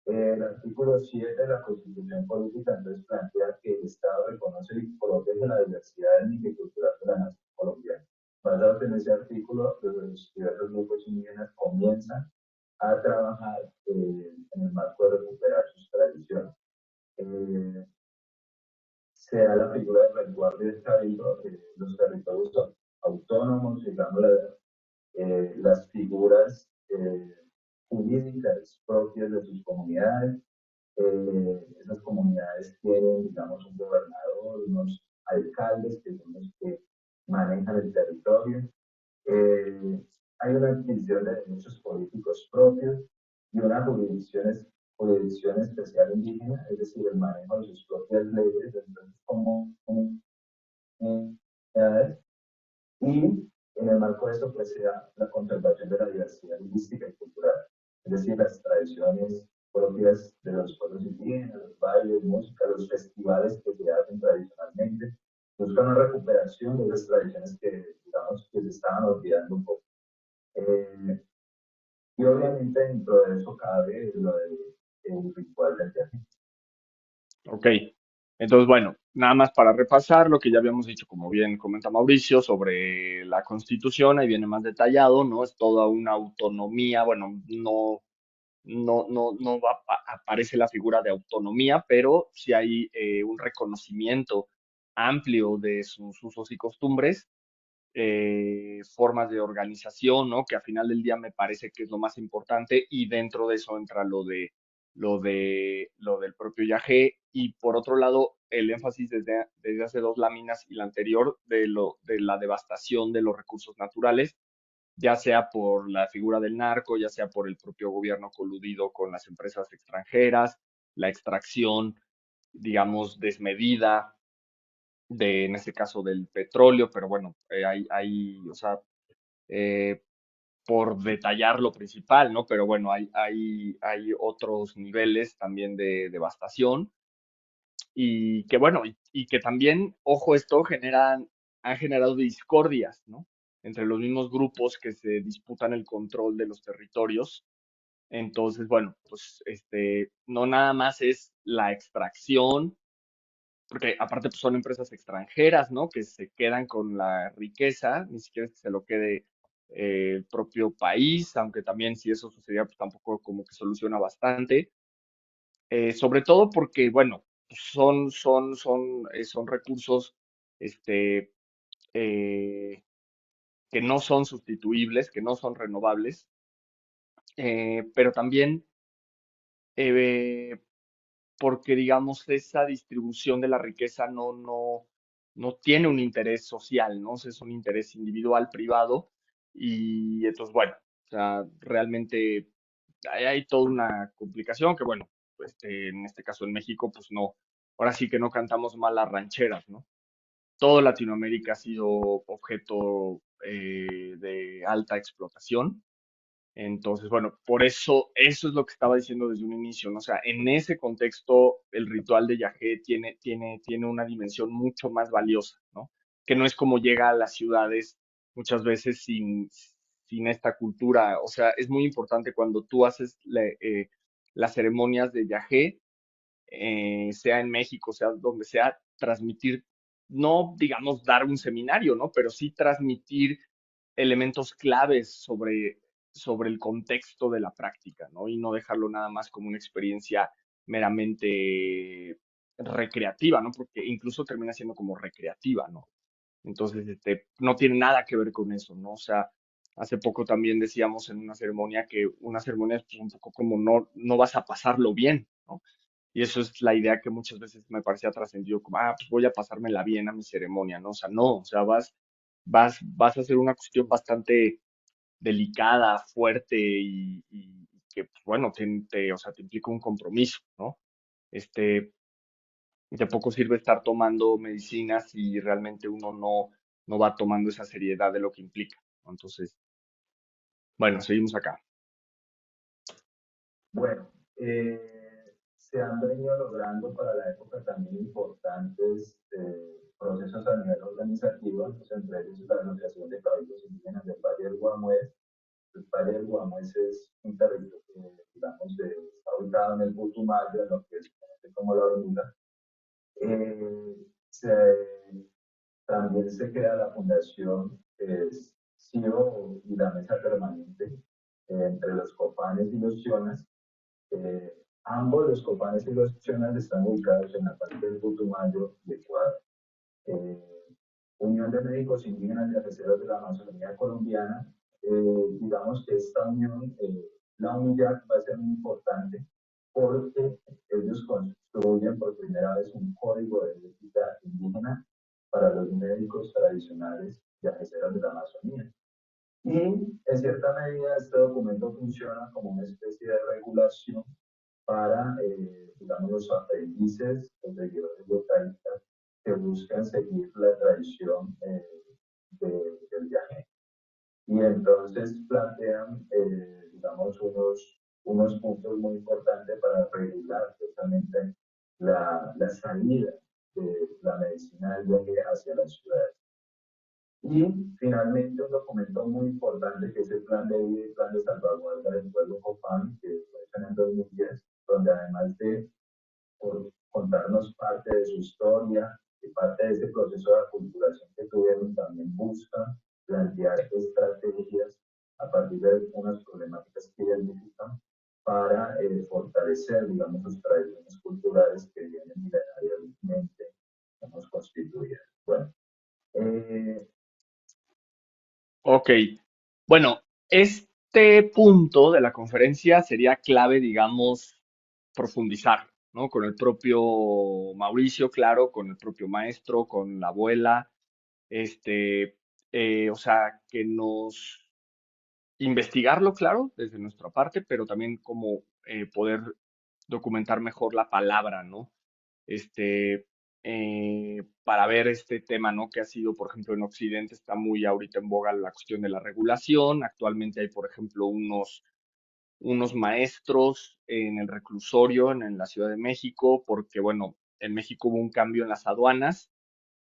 El artículo 7 de la Constitución Política entonces plantea que el Estado reconoce y protege la diversidad étnica y cultural de la nación colombiana. Basado en ese artículo, los diversos grupos indígenas comienzan a trabajar en el marco de recuperar sus tradiciones. Eh, Se da la figura del resguardo y del cabildo, los territorios autónomos, digamos, las figuras jurídicas propias de sus comunidades. Esas comunidades tienen, digamos, un gobernador, unos alcaldes que son los que manejan el territorio. Eh, Hay una adquisición de derechos políticos propios y una jurisdicción especial indígena, es decir, el manejo de sus propias leyes dentro de sus comunidades. Y en el marco de esto, pues, se da la conservación de la diversidad lingüística y cultural, es decir, las tradiciones propias de los pueblos indígenas, los bailes, música, los festivales que se hacen tradicionalmente, buscan una recuperación de las tradiciones que, digamos, que se estaban olvidando un poco. Eh, y obviamente dentro de eso cabe lo del ritual del viaje. Ok, entonces bueno, nada más para repasar lo que ya habíamos dicho, como bien comenta Mauricio, sobre la Constitución, ahí viene más detallado, ¿no? Es toda una autonomía, bueno, no aparece la figura de autonomía, pero sí hay un reconocimiento amplio de sus usos y costumbres, formas de organización, ¿no? Que al final del día me parece que es lo más importante y dentro de eso entra lo del propio Yagé y por otro lado el énfasis desde hace dos láminas y la anterior de la devastación de los recursos naturales, ya sea por la figura del narco, ya sea por el propio gobierno coludido con las empresas extranjeras, la extracción, digamos, desmedida en este caso del petróleo, pero bueno, o sea, eh, por detallar lo principal, ¿no? Pero bueno, hay otros niveles también de devastación y que bueno, y que también, ojo, ha generado discordias, ¿no? Entre los mismos grupos que se disputan el control de los territorios. Entonces, bueno, pues no nada más es la extracción, porque aparte pues, son empresas extranjeras, ¿no? Que se quedan con la riqueza, ni siquiera es que se lo quede el propio país, aunque también si eso sucedía, pues tampoco como que soluciona bastante. Sobre todo porque, bueno, son recursos este, eh, que no son sustituibles, que no son renovables, pero también eh, porque, digamos, esa distribución de la riqueza no tiene un interés social, ¿no? O sea, es un interés individual, privado, y entonces, bueno, o sea, realmente hay toda una complicación que, bueno, en este caso en México, pues no, ahora sí que no cantamos mal las rancheras, ¿no? Todo Latinoamérica ha sido objeto de alta explotación. Entonces, bueno, por eso es lo que estaba diciendo desde un inicio, ¿no? O sea, en ese contexto, el ritual de Yahé tiene una dimensión mucho más valiosa, ¿no? Que no es como llega a las ciudades muchas veces sin esta cultura. O sea, es muy importante cuando tú haces las ceremonias de yagé, sea en México, sea donde sea, transmitir, no digamos dar un seminario, ¿no? Pero sí transmitir elementos claves sobre el contexto de la práctica, ¿no? Y no dejarlo nada más como una experiencia meramente recreativa, ¿no? Porque incluso termina siendo como recreativa, ¿no? Entonces, no tiene nada que ver con eso, ¿no? O sea, hace poco también decíamos en una ceremonia que una ceremonia es pues, un poco como no vas a pasarlo bien, ¿no? Y eso es la idea que muchas veces me parecía trascendido, como, pues voy a pasármela bien a mi ceremonia, ¿no? O sea, no, o sea, vas a hacer una cuestión bastante delicada, fuerte y que, pues, bueno, o sea, te implica un compromiso, ¿no? Este, de poco sirve estar tomando medicinas si realmente uno no va tomando esa seriedad de lo que implica, ¿no? Entonces, bueno, seguimos acá. Bueno, se han venido logrando para la época también importantes procesos a nivel organizativo, pues, entre ellos la Asociación de Cabildos Indígenas del Valle del Guamués. El Valle del Guamués es un territorio que, digamos, está ubicado en el Putumayo, en lo que es como la Orunda. Eh, se, También se crea la fundación, es CIO y la mesa permanente entre los Copanes y los Chonas. Ambos, los Copanes y los Chonas, están ubicados en la parte del Putumayo de Ecuador. Eh, Unión de Médicos Indígenas y Arreceros de la Amazonía Colombiana. Digamos que esta unión, la unidad va a ser muy importante porque ellos construyen por primera vez un código de ética indígena para los médicos tradicionales y arreceros de la Amazonía. Y en cierta medida este documento funciona como una especie de regulación para, digamos, los aprendices, los seguidores botánicos que buscan seguir la tradición del viaje. Y entonces plantean, digamos, unos puntos muy importantes para regular justamente la salida de la medicina del viaje hacia las ciudades. Y finalmente un documento muy importante que es el Plan de Vida y Plan de Salvaguarda del Pueblo Copán, que fue hecho en el 2010, donde además de por contarnos parte de su historia y parte de ese proceso de aculturación que tuvieron, también buscan plantear estrategias a partir de unas problemáticas que identifican para fortalecer, digamos, sus tradiciones culturales que vienen milenariamente, hemos constituidas. Bueno, eh, Ok, bueno, este punto de la conferencia sería clave, digamos, profundizar, ¿no? Con el propio Mauricio, claro, con el propio maestro, con la abuela, este, o sea, que nos investigarlo, claro, desde nuestra parte, pero también como poder documentar mejor la palabra, ¿no? Este, para ver este tema, ¿no? Que ha sido, por ejemplo, en Occidente está muy ahorita en boga la cuestión de la regulación. Actualmente hay, por ejemplo, unos maestros en el reclusorio en la Ciudad de México, porque, bueno, en México hubo un cambio en las aduanas,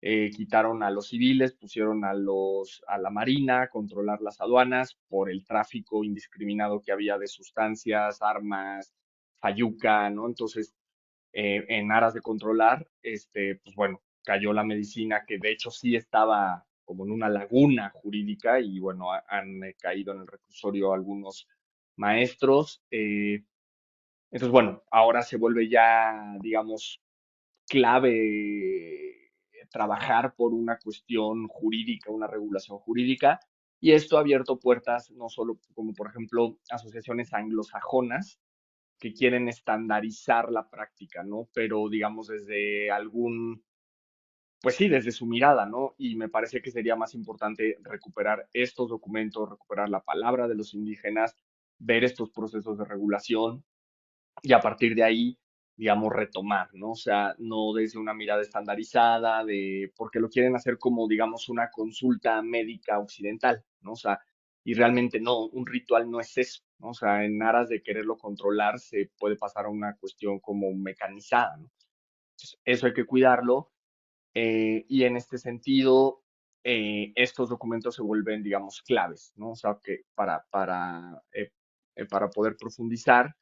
quitaron a los civiles, pusieron a la Marina a controlar las aduanas por el tráfico indiscriminado que había de sustancias, armas, fayuca, ¿no? Entonces, en aras de controlar, pues bueno, cayó la medicina que de hecho sí estaba como en una laguna jurídica y bueno, han caído en el reclusorio algunos maestros. Entonces, bueno, ahora se vuelve ya, digamos, clave trabajar por una cuestión jurídica, una regulación jurídica, y esto ha abierto puertas no solo como por ejemplo asociaciones anglosajonas que quieren estandarizar la práctica, ¿no? Pero digamos desde pues sí, desde su mirada, ¿no? Y me parece que sería más importante recuperar estos documentos, recuperar la palabra de los indígenas, ver estos procesos de regulación y a partir de ahí, digamos, retomar, ¿no? O sea, no desde una mirada estandarizada, porque lo quieren hacer como, digamos, una consulta médica occidental, ¿no? O sea, y realmente no, un ritual no es eso, ¿no? O sea, en aras de quererlo controlar, se puede pasar a una cuestión como mecanizada, ¿no? Entonces, eso hay que cuidarlo. Y en este sentido, estos documentos se vuelven, digamos, claves, ¿no? O sea, que para poder profundizar,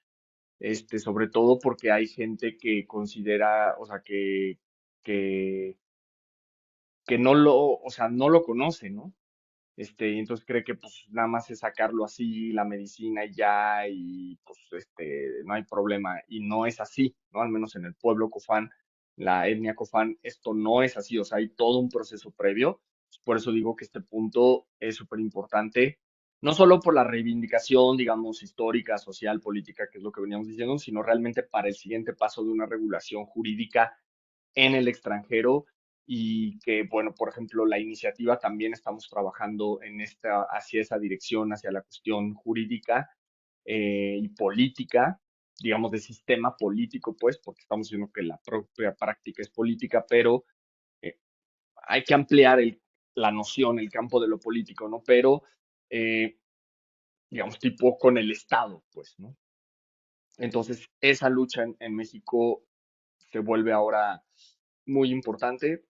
sobre todo porque hay gente que considera, o sea, que, que no lo, o sea, no lo conoce, ¿no? Y entonces cree que pues nada más es sacarlo así, la medicina y ya, y pues no hay problema. Y no es así, ¿no? Al menos en el pueblo Cofán, la etnia Cofán, esto no es así, o sea, hay todo un proceso previo. Por eso digo que este punto es súper importante, no solo por la reivindicación, digamos, histórica, social, política, que es lo que veníamos diciendo, sino realmente para el siguiente paso de una regulación jurídica en el extranjero y que, bueno, por ejemplo, la iniciativa también estamos trabajando en hacia esa dirección, hacia la cuestión jurídica y política, digamos, de sistema político, pues, porque estamos diciendo que la propia práctica es política, pero eh, hay que ampliar la noción, el campo de lo político, ¿no? Pero, eh, digamos, tipo con el Estado, pues, ¿no? Entonces, esa lucha en México se vuelve ahora muy importante.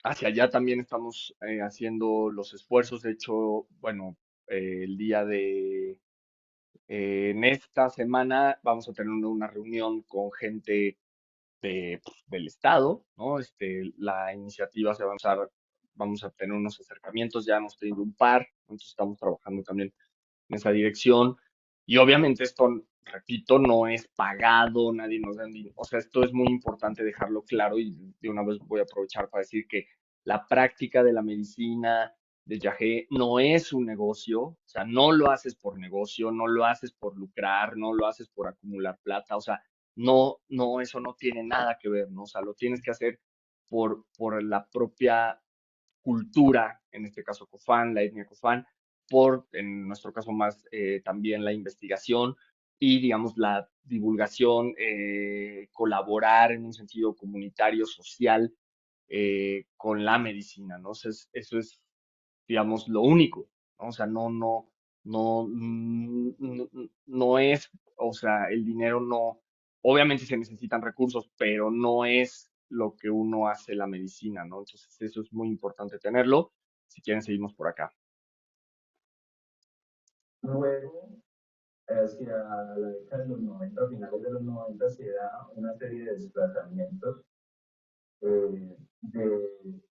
Hacia allá también estamos haciendo los esfuerzos. De hecho, bueno, el día en esta semana vamos a tener una reunión con gente pues, del Estado, ¿no? La iniciativa se va a empezar, vamos a tener unos acercamientos, ya hemos tenido un par, entonces estamos trabajando también en esa dirección. Y obviamente esto, repito, no es pagado, nadie nos da dinero. O sea, esto es muy importante dejarlo claro y de una vez voy a aprovechar para decir que la práctica de la medicina de Yagé no es un negocio, o sea, no lo haces por negocio, no lo haces por lucrar, no lo haces por acumular plata, o sea, no, no, eso no tiene nada que ver, ¿no? O sea, lo tienes que hacer por la propia cultura, en este caso COFAN, la etnia COFAN, por, en nuestro caso más, también la investigación y, digamos, la divulgación, colaborar en un sentido comunitario, social, con la medicina, ¿no? O sea, eso es, digamos, lo único, ¿no? O sea, no es, o sea, el dinero no, obviamente se necesitan recursos, pero no es lo que uno hace la medicina, ¿no? Entonces, eso es muy importante tenerlo. Si quieren, seguimos por acá. Luego, hacia la década de los 90, finales de los 90, se da una serie de desplazamientos de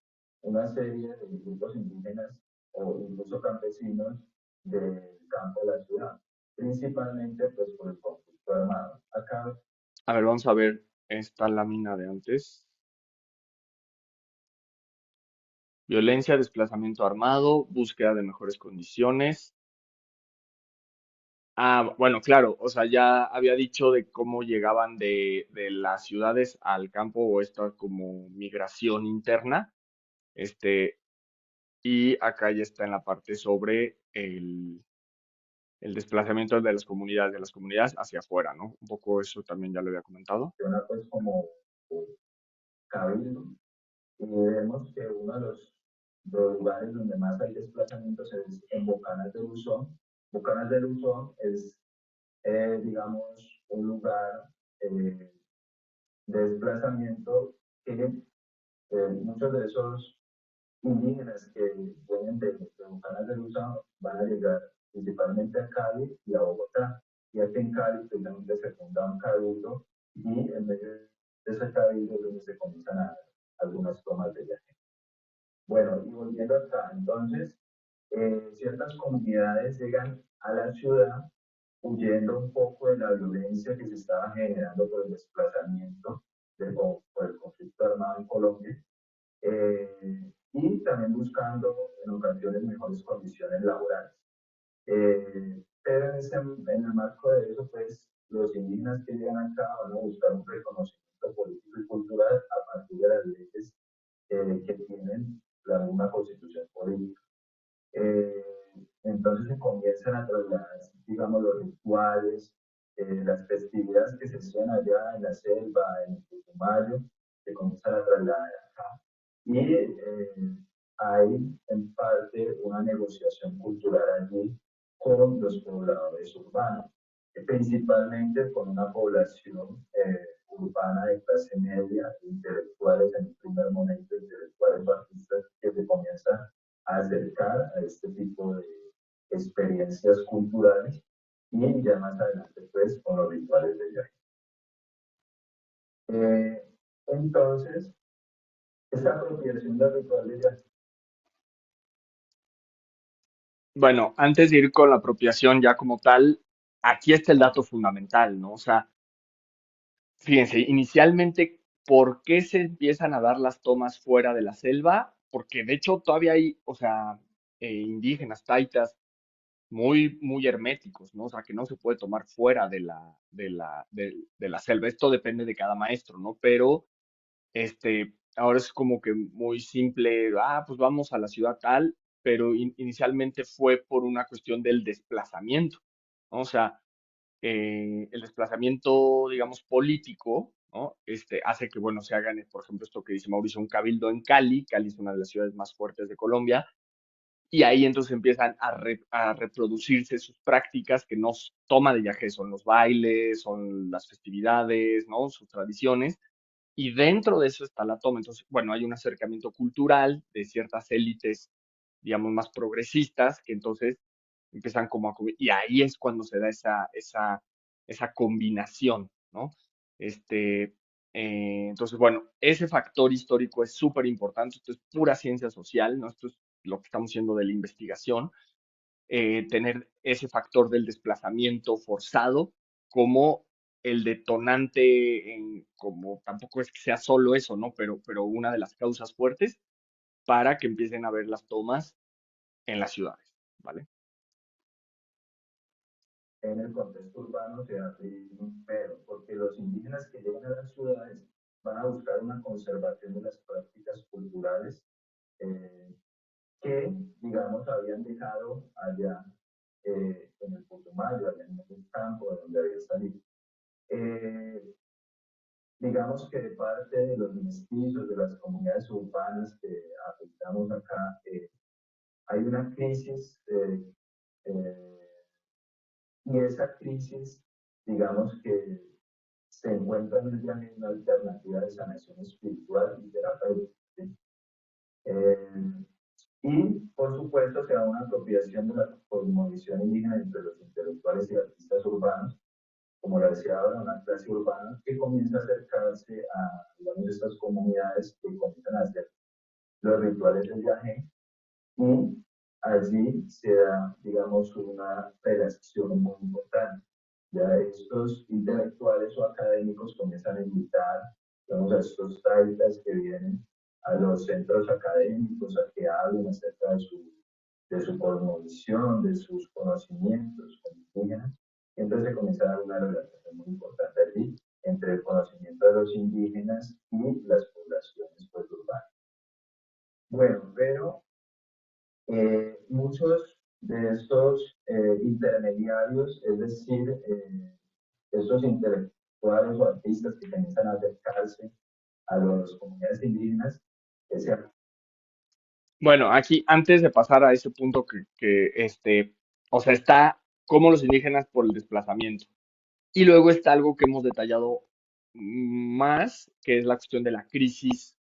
una serie de grupos indígenas o incluso campesinos del campo a la ciudad, principalmente pues por el conflicto armado. Acá, A ver, vamos a ver esta lámina de antes. Violencia, desplazamiento armado, búsqueda de mejores condiciones. Ah, bueno, claro, o sea, ya había dicho de cómo llegaban de las ciudades al campo o esta como migración interna, este, y acá ya está en la parte sobre el desplazamiento de las comunidades hacia afuera, ¿no? Un poco eso también ya lo había comentado. funciona pues como cabildo, y vemos que uno de los lugares donde más hay desplazamientos es en Bocanas de Luzón. Bocanas de Luzón es, digamos, un lugar de desplazamiento que muchos de esos indígenas que vienen de Bucanas de Luzón van a llegar principalmente a Cali y a Bogotá. Y aquí en Cali precisamente se funda un cabildo y en medio de ese cabildo es donde se comienzan a algunas tomas de viaje. Bueno, y volviendo acá, entonces, ciertas comunidades llegan a la ciudad huyendo un poco de la violencia que se estaba generando por el desplazamiento o por el conflicto armado en Colombia, y también buscando en ocasiones mejores condiciones laborales. Pero en el marco de eso, pues los indígenas que llegan acá van a buscar un reconocimiento político y cultural a partir de las leyes que tienen una constitución política. Eh, entonces se comienzan a trasladar, digamos, los rituales, las festividades que se hacían allá en la selva, en el Putumayo, se comienzan a trasladar acá. Y hay en parte una negociación cultural allí con los pobladores urbanos, principalmente con una población urbana de clase media, intelectuales en el primer momento, intelectuales o artistas que se comienzan a acercar a este tipo de experiencias culturales y ya más adelante pues con los rituales de viaje. Entonces, esta apropiación del ritual de viaje. Bueno, antes de ir con la apropiación ya como tal, aquí está el dato fundamental, ¿no? O sea, fíjense, inicialmente, ¿por qué se empiezan a dar las tomas fuera de la selva? Porque de hecho todavía hay, o sea, indígenas, taitas, muy herméticos, ¿no? O sea, que no se puede tomar fuera de la selva. Esto depende de cada maestro, ¿no? Pero ahora es como que muy simple, pues vamos a la ciudad tal, pero inicialmente fue por una cuestión del desplazamiento, ¿no? O sea, el desplazamiento, digamos, político, ¿no? Hace que, bueno, se hagan, por ejemplo, esto que dice Mauricio, un cabildo en Cali. Cali es una de las ciudades más fuertes de Colombia, y ahí entonces empiezan a reproducirse sus prácticas que nos toma de viaje, son los bailes, son las festividades, ¿no? Sus tradiciones, y dentro de eso está la toma. Entonces, bueno, hay un acercamiento cultural de ciertas élites, digamos, más progresistas, que entonces empiezan como y ahí es cuando se da esa combinación, ¿no? Este, entonces, bueno, ese factor histórico es súper importante. Esto es pura ciencia social, ¿no? Esto es lo que estamos haciendo de la investigación. Tener ese factor del desplazamiento forzado como el detonante, como tampoco es que sea solo eso, ¿no? Pero una de las causas fuertes para que empiecen a ver las tomas en las ciudades, ¿vale? En el contexto urbano se hace un pero, porque los indígenas que llegan a las ciudades van a buscar una conservación de las prácticas culturales eh, que, digamos, habían dejado allá en el Putumayo, allá en el campo de donde habían salido. Eh, digamos que de parte de los mestizos, de las comunidades urbanas que afectamos acá, hay una crisis eh, y esa crisis, digamos que se encuentra en el viaje una alternativa de sanación espiritual y terapéutica. ¿Sí? Eh, y, por supuesto, se da una apropiación de la cosmovisión indígena entre los intelectuales y artistas urbanos, como la decía ahora, una clase urbana que comienza a acercarse a, digamos, estas comunidades que comienzan a hacer los rituales del viaje y allí se da, digamos, una redacción muy importante. Ya estos intelectuales o académicos comienzan a invitar, digamos, a estos taitas que vienen a los centros académicos a que hablen acerca de su cosmovisión, de sus conocimientos como indígenas. Y entonces se comienza a dar una relación muy importante allí entre el conocimiento de los indígenas y las poblaciones pues, urbanas. Bueno, pero muchos de estos intermediarios, es decir, estos intelectuales o artistas que comienzan a acercarse a las comunidades indígenas, se Bueno, aquí antes de pasar a ese punto o sea, está como los indígenas por el desplazamiento. Y luego está algo que hemos detallado más, que es la cuestión de la crisis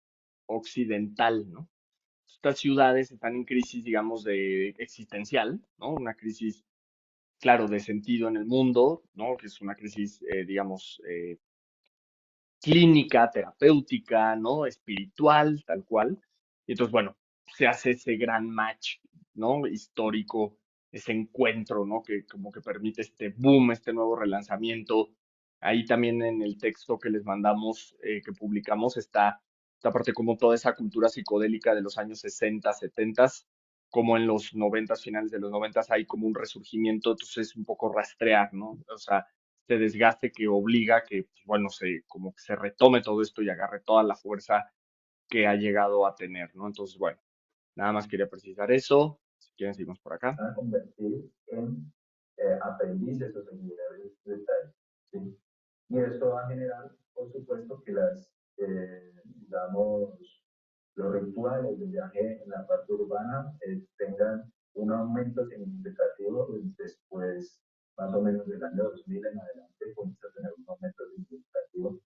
occidental, ¿no? Estas ciudades están en crisis, digamos, de existencial, ¿no? Una crisis, claro, de sentido en el mundo, ¿no? Que es una crisis, digamos, clínica, terapéutica, ¿no? Espiritual, tal cual. Y entonces, bueno, se hace ese gran match, ¿no? Histórico, ese encuentro, ¿no? Que como que permite este boom, este nuevo relanzamiento. Ahí también en el texto que les mandamos, que publicamos, está esta parte como toda esa cultura psicodélica de los años 60, 70, como en los 90, finales de los 90 hay como un resurgimiento, entonces es un poco rastrear, ¿no? O sea, este desgaste que obliga que, pues, bueno, como que se retome todo esto y agarre toda la fuerza que ha llegado a tener, ¿no? Entonces, bueno, nada más quería precisar eso. Si quieren, seguimos por acá. van a convertir en aprendices o seguidores de tal. ¿Sí? Y esto va a generar, por supuesto, que digamos, los rituales de viaje en la parte urbana tengan un aumento significativo después, más o menos del año 2000 en adelante, comienza a tener un aumento significativo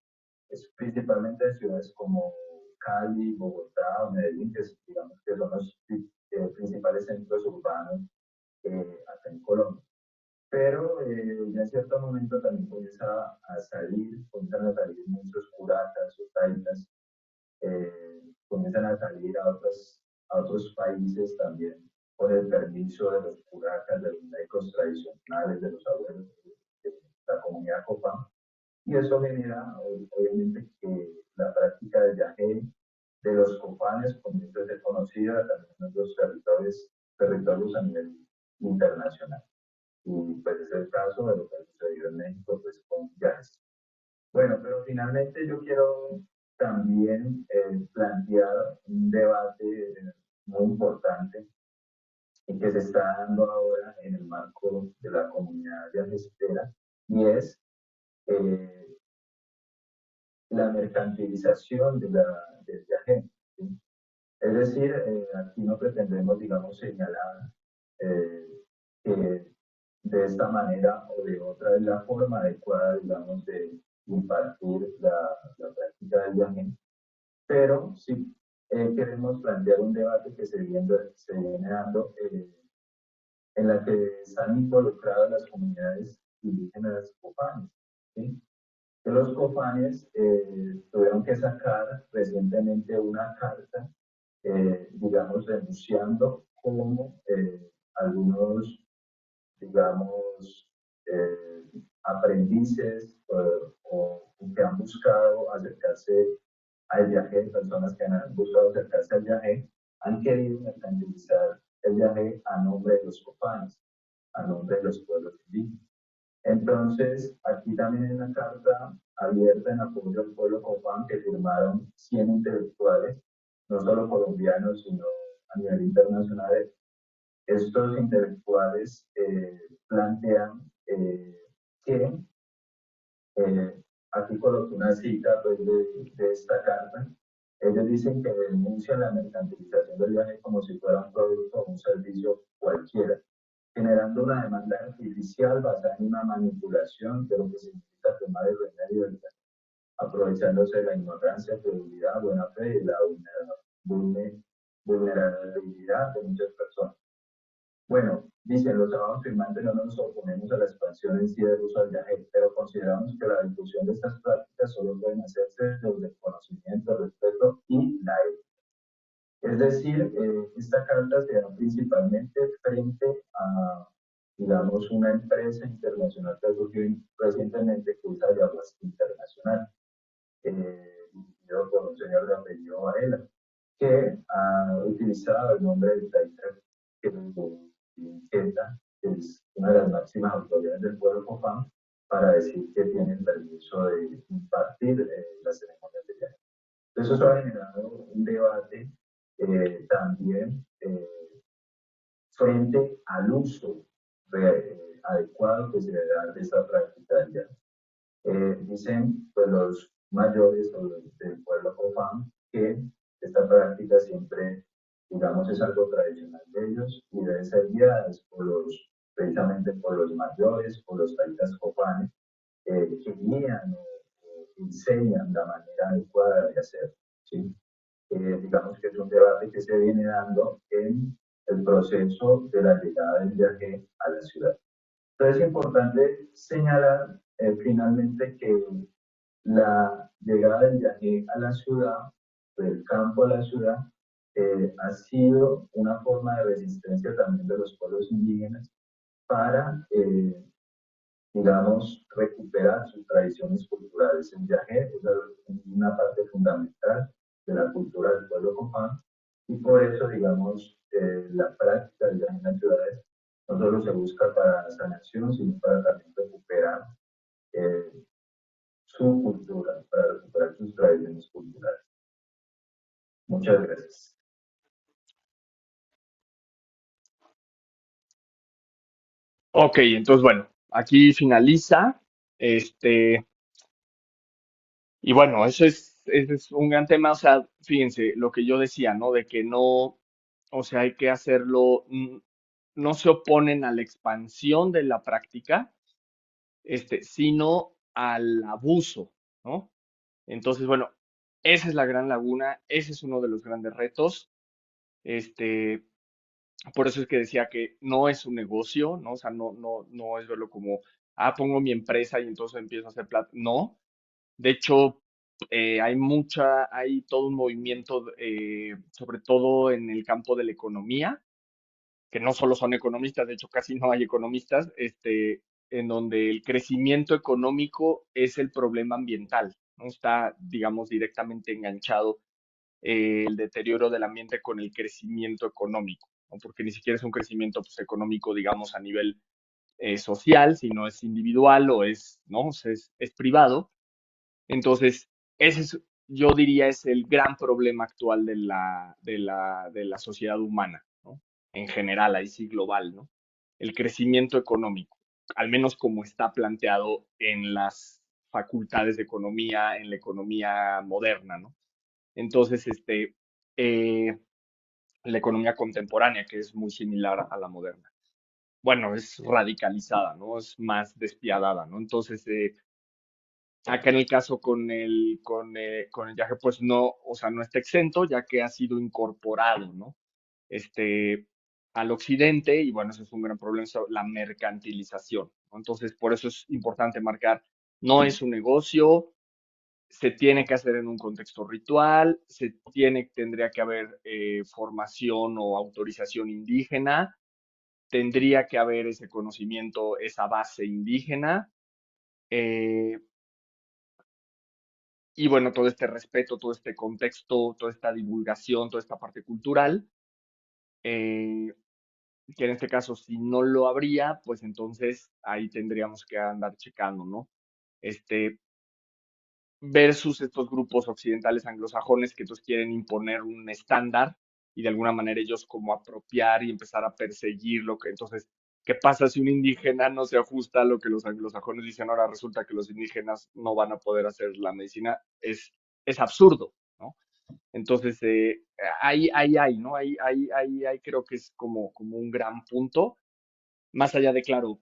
principales centros urbanos acá en Colombia. Pero ya en cierto momento también comienzan a salir muchos curatas o taitas, comienzan a salir a otros países también con el permiso de los curatas, de los médicos tradicionales, de los abuelos de la comunidad Copán. Y eso genera, obviamente, que la práctica del viaje de los copanes comienza a ser conocida también en otros territorios a nivel internacional. Y pues es el caso de lo que ha sucedido en México pues, con viajes. Bueno, pero finalmente yo quiero también plantear un debate muy importante y que se está dando ahora en el marco de la comunidad viajera, y es eh, la mercantilización del viajero. ¿Sí? Es decir, aquí no pretendemos, digamos, señalar eh, que de esta manera o de otra es la forma adecuada, digamos, de impartir la práctica del viaje, pero sí queremos plantear un debate que se viene dando en la que están involucradas las comunidades indígenas copanes. ¿Sí? Que los copanes tuvieron que sacar recientemente una carta, digamos, denunciando cómo algunos, digamos, aprendices o que han buscado acercarse al viaje, personas que han buscado acercarse al viaje, han querido mercantilizar el viaje a nombre de los copanes, a nombre de los pueblos indígenas. Entonces, aquí también hay una carta abierta en apoyo al pueblo copán que firmaron 100 intelectuales, no solo colombianos, sino a nivel internacional. Estos intelectuales plantean que, aquí coloco una cita pues, de esta carta, ellos dicen que denuncian la mercantilización del viaje como si fuera un producto o un servicio cualquiera, generando una demanda artificial basada en una manipulación de lo que significa tomar el remedio del viaje, aprovechándose de la ignorancia, credulidad, buena fe y la vulnerabilidad de muchas personas. Bueno, dicen, los abogados firmantes no nos oponemos a la expansión en sí del uso del viaje, pero consideramos que la difusión de estas prácticas solo pueden hacerse desde el conocimiento, el respeto y la ética. Es decir, esta carta se da principalmente frente a, digamos, una empresa internacional que surgió recientemente, que es Ayahuasca Internacional, dirigido por un señor de apellido Varela, que ha utilizado el nombre de Taita, que es una de las máximas autoridades del pueblo copán, para decir que tiene el permiso de impartir las ceremonias de viaje. Entonces eso ha generado un debate también frente al uso adecuado que se le da de esta práctica del viaje. Dicen pues, los mayores o los del pueblo copán que esta práctica siempre, digamos, es algo tradicional de ellos y debe ser guiada precisamente por los mayores, por los taitas copanes, que guían o enseñan la manera adecuada de hacerlo. ¿Sí? Digamos que es un debate que se viene dando en el proceso de la llegada del viaje a la ciudad. Entonces es importante señalar finalmente que la llegada del viaje a la ciudad, del campo a la ciudad, ha sido una forma de resistencia también de los pueblos indígenas para, digamos, recuperar sus tradiciones culturales. El viaje es una parte fundamental de la cultura del pueblo copán y por eso, digamos, la práctica del viaje en las ciudades no solo se busca para la sanación, sino para también recuperar su cultura, para recuperar sus tradiciones culturales. Muchas gracias. Ok, entonces bueno, aquí finaliza. Este, y bueno, ese es un gran tema. O sea, fíjense lo que yo decía, ¿no? De que no, o sea, hay que hacerlo, no se oponen a la expansión de la práctica, sino al abuso, ¿no? Entonces, bueno, esa es la gran laguna, ese es uno de los grandes retos. Este, Por eso es que decía que no es un negocio, ¿no? O sea, no es verlo como, pongo mi empresa y entonces empiezo a hacer plata. No. De hecho, hay todo un movimiento, sobre todo en el campo de la economía, que no solo son economistas, de hecho casi no hay economistas, en donde el crecimiento económico es el problema ambiental, ¿no? Está, digamos, directamente enganchado el deterioro del ambiente con el crecimiento económico, ¿no? Porque ni siquiera es un crecimiento pues, económico, digamos, a nivel social, sino es individual o es, ¿no? O sea, es privado. Entonces, ese es, yo diría, es el gran problema actual de la sociedad humana, ¿no? En general, ahí sí global, ¿no? El crecimiento económico, al menos como está planteado en las facultades de economía, en la economía moderna, ¿no? Entonces, eh, la economía contemporánea, que es muy similar a la moderna. Bueno, es radicalizada, ¿no? Es más despiadada, ¿no? Entonces, acá en el caso con el viaje, pues no, o sea, no está exento, ya que ha sido incorporado, ¿no? Este, al occidente, y bueno, eso es un gran problema, la mercantilización, ¿no? Entonces, por eso es importante marcar, no es un negocio, se tiene que hacer en un contexto ritual, tendría que haber formación o autorización indígena, tendría que haber ese conocimiento, esa base indígena, eh, y bueno, todo este respeto, todo este contexto, toda esta divulgación, toda esta parte cultural, eh, que en este caso si no lo habría, pues entonces ahí tendríamos que andar checando, ¿no? Este, versus estos grupos occidentales anglosajones que entonces quieren imponer un estándar y de alguna manera ellos como apropiar y empezar a perseguir lo que entonces, ¿qué pasa si un indígena no se ajusta a lo que los anglosajones dicen? Ahora resulta que los indígenas no van a poder hacer la medicina. Es absurdo, ¿no? Entonces, ahí hay, ¿no? Ahí creo que es como un gran punto. Más allá de, claro,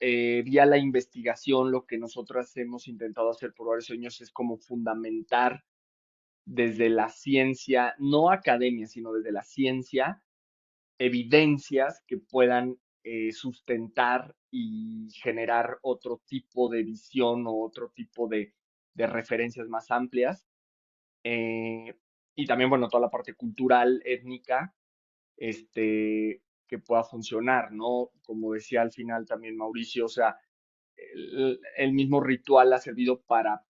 vía la investigación, lo que nosotros hemos intentado hacer por varios años es como fundamentar desde la ciencia, no academia, sino desde la ciencia, evidencias que puedan sustentar y generar otro tipo de visión o otro tipo de referencias más amplias. eh, y también, bueno, toda la parte cultural, étnica, que pueda funcionar, ¿no? Como decía al final también Mauricio, o sea, el mismo ritual ha servido para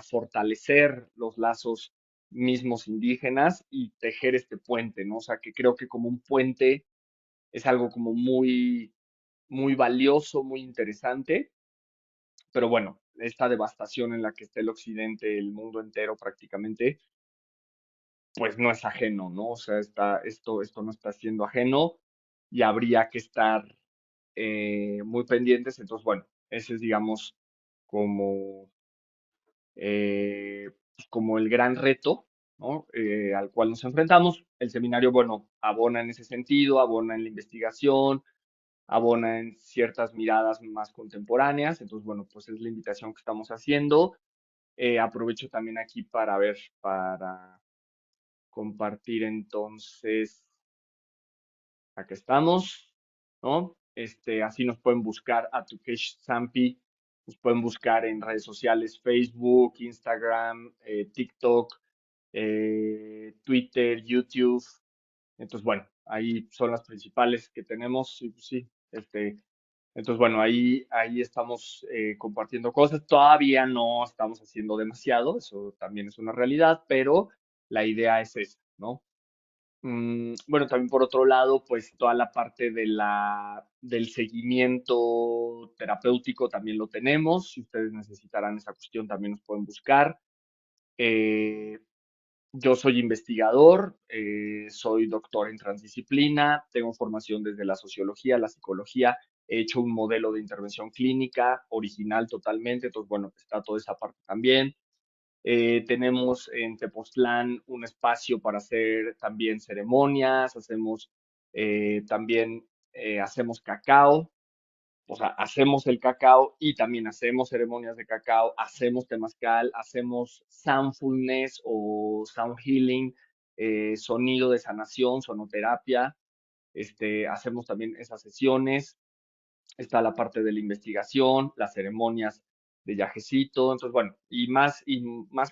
fortalecer los lazos mismos indígenas y tejer este puente, ¿no? O sea, que creo que como un puente es algo como muy, muy valioso, muy interesante, pero bueno, esta devastación en la que está el occidente, el mundo entero prácticamente, pues no es ajeno, ¿no? O sea, esto no está siendo ajeno y habría que estar muy pendientes. Entonces, bueno, ese es, digamos, como, como el gran reto, ¿no? Al cual nos enfrentamos. El seminario, bueno, abona en ese sentido, abona en la investigación, abona en ciertas miradas más contemporáneas. Entonces, bueno, pues es la invitación que estamos haciendo. Aprovecho también aquí para compartir entonces, aquí estamos, ¿no? Así nos pueden buscar a Tukesh Sampi, nos pueden buscar en redes sociales, Facebook, Instagram, TikTok, Twitter, YouTube. Entonces, bueno, ahí son las principales que tenemos. Sí, pues sí, entonces, bueno, ahí estamos compartiendo cosas. Todavía no estamos haciendo demasiado, eso también es una realidad, pero la idea es esa, ¿no? Bueno, también por otro lado, pues toda la parte del seguimiento terapéutico también lo tenemos. Si ustedes necesitarán esa cuestión, también nos pueden buscar. Eh, yo soy investigador, soy doctor en transdisciplina, tengo formación desde la sociología, la psicología, he hecho un modelo de intervención clínica original totalmente, entonces bueno, está toda esa parte también. Tenemos en Tepoztlán un espacio para hacer también ceremonias, también hacemos cacao, o sea, hacemos el cacao y también hacemos ceremonias de cacao, hacemos temazcal, hacemos soundfulness o sound healing, sonido de sanación, sonoterapia. hacemos también esas sesiones. Está la parte de la investigación, las ceremonias de yajecito, entonces bueno, y más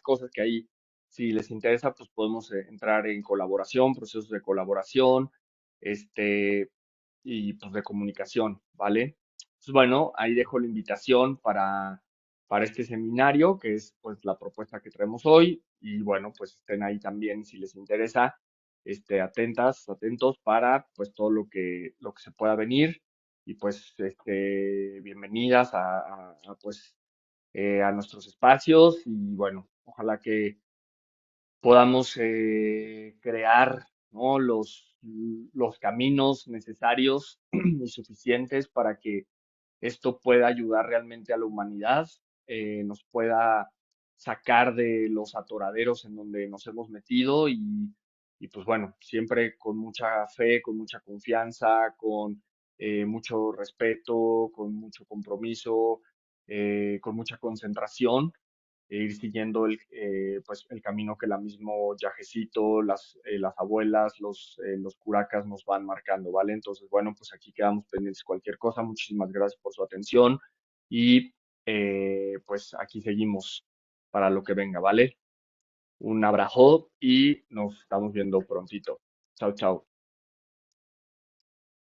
cosas que ahí, si les interesa, pues podemos entrar en colaboración, procesos de colaboración, este, y pues de comunicación, ¿vale? Pues bueno, ahí dejo la invitación para este seminario, que es pues la propuesta que traemos hoy, y bueno, pues estén ahí también si les interesa, atentas, atentos para pues todo lo que se pueda venir y pues bienvenidas pues a nuestros espacios y bueno, ojalá que podamos crear, ¿no? los caminos necesarios y suficientes para que esto pueda ayudar realmente a la humanidad, nos pueda sacar de los atoraderos en donde nos hemos metido y pues bueno, siempre con mucha fe, con mucha confianza, con mucho respeto, con mucho compromiso, con mucha concentración ir siguiendo pues, el camino que la mismo Yajecito, las abuelas, los curacas nos van marcando, ¿vale? Entonces, bueno, pues aquí quedamos pendientes cualquier cosa. Muchísimas gracias por su atención y pues aquí seguimos para lo que venga, ¿vale? Un abrazo y nos estamos viendo prontito. Chao, chao.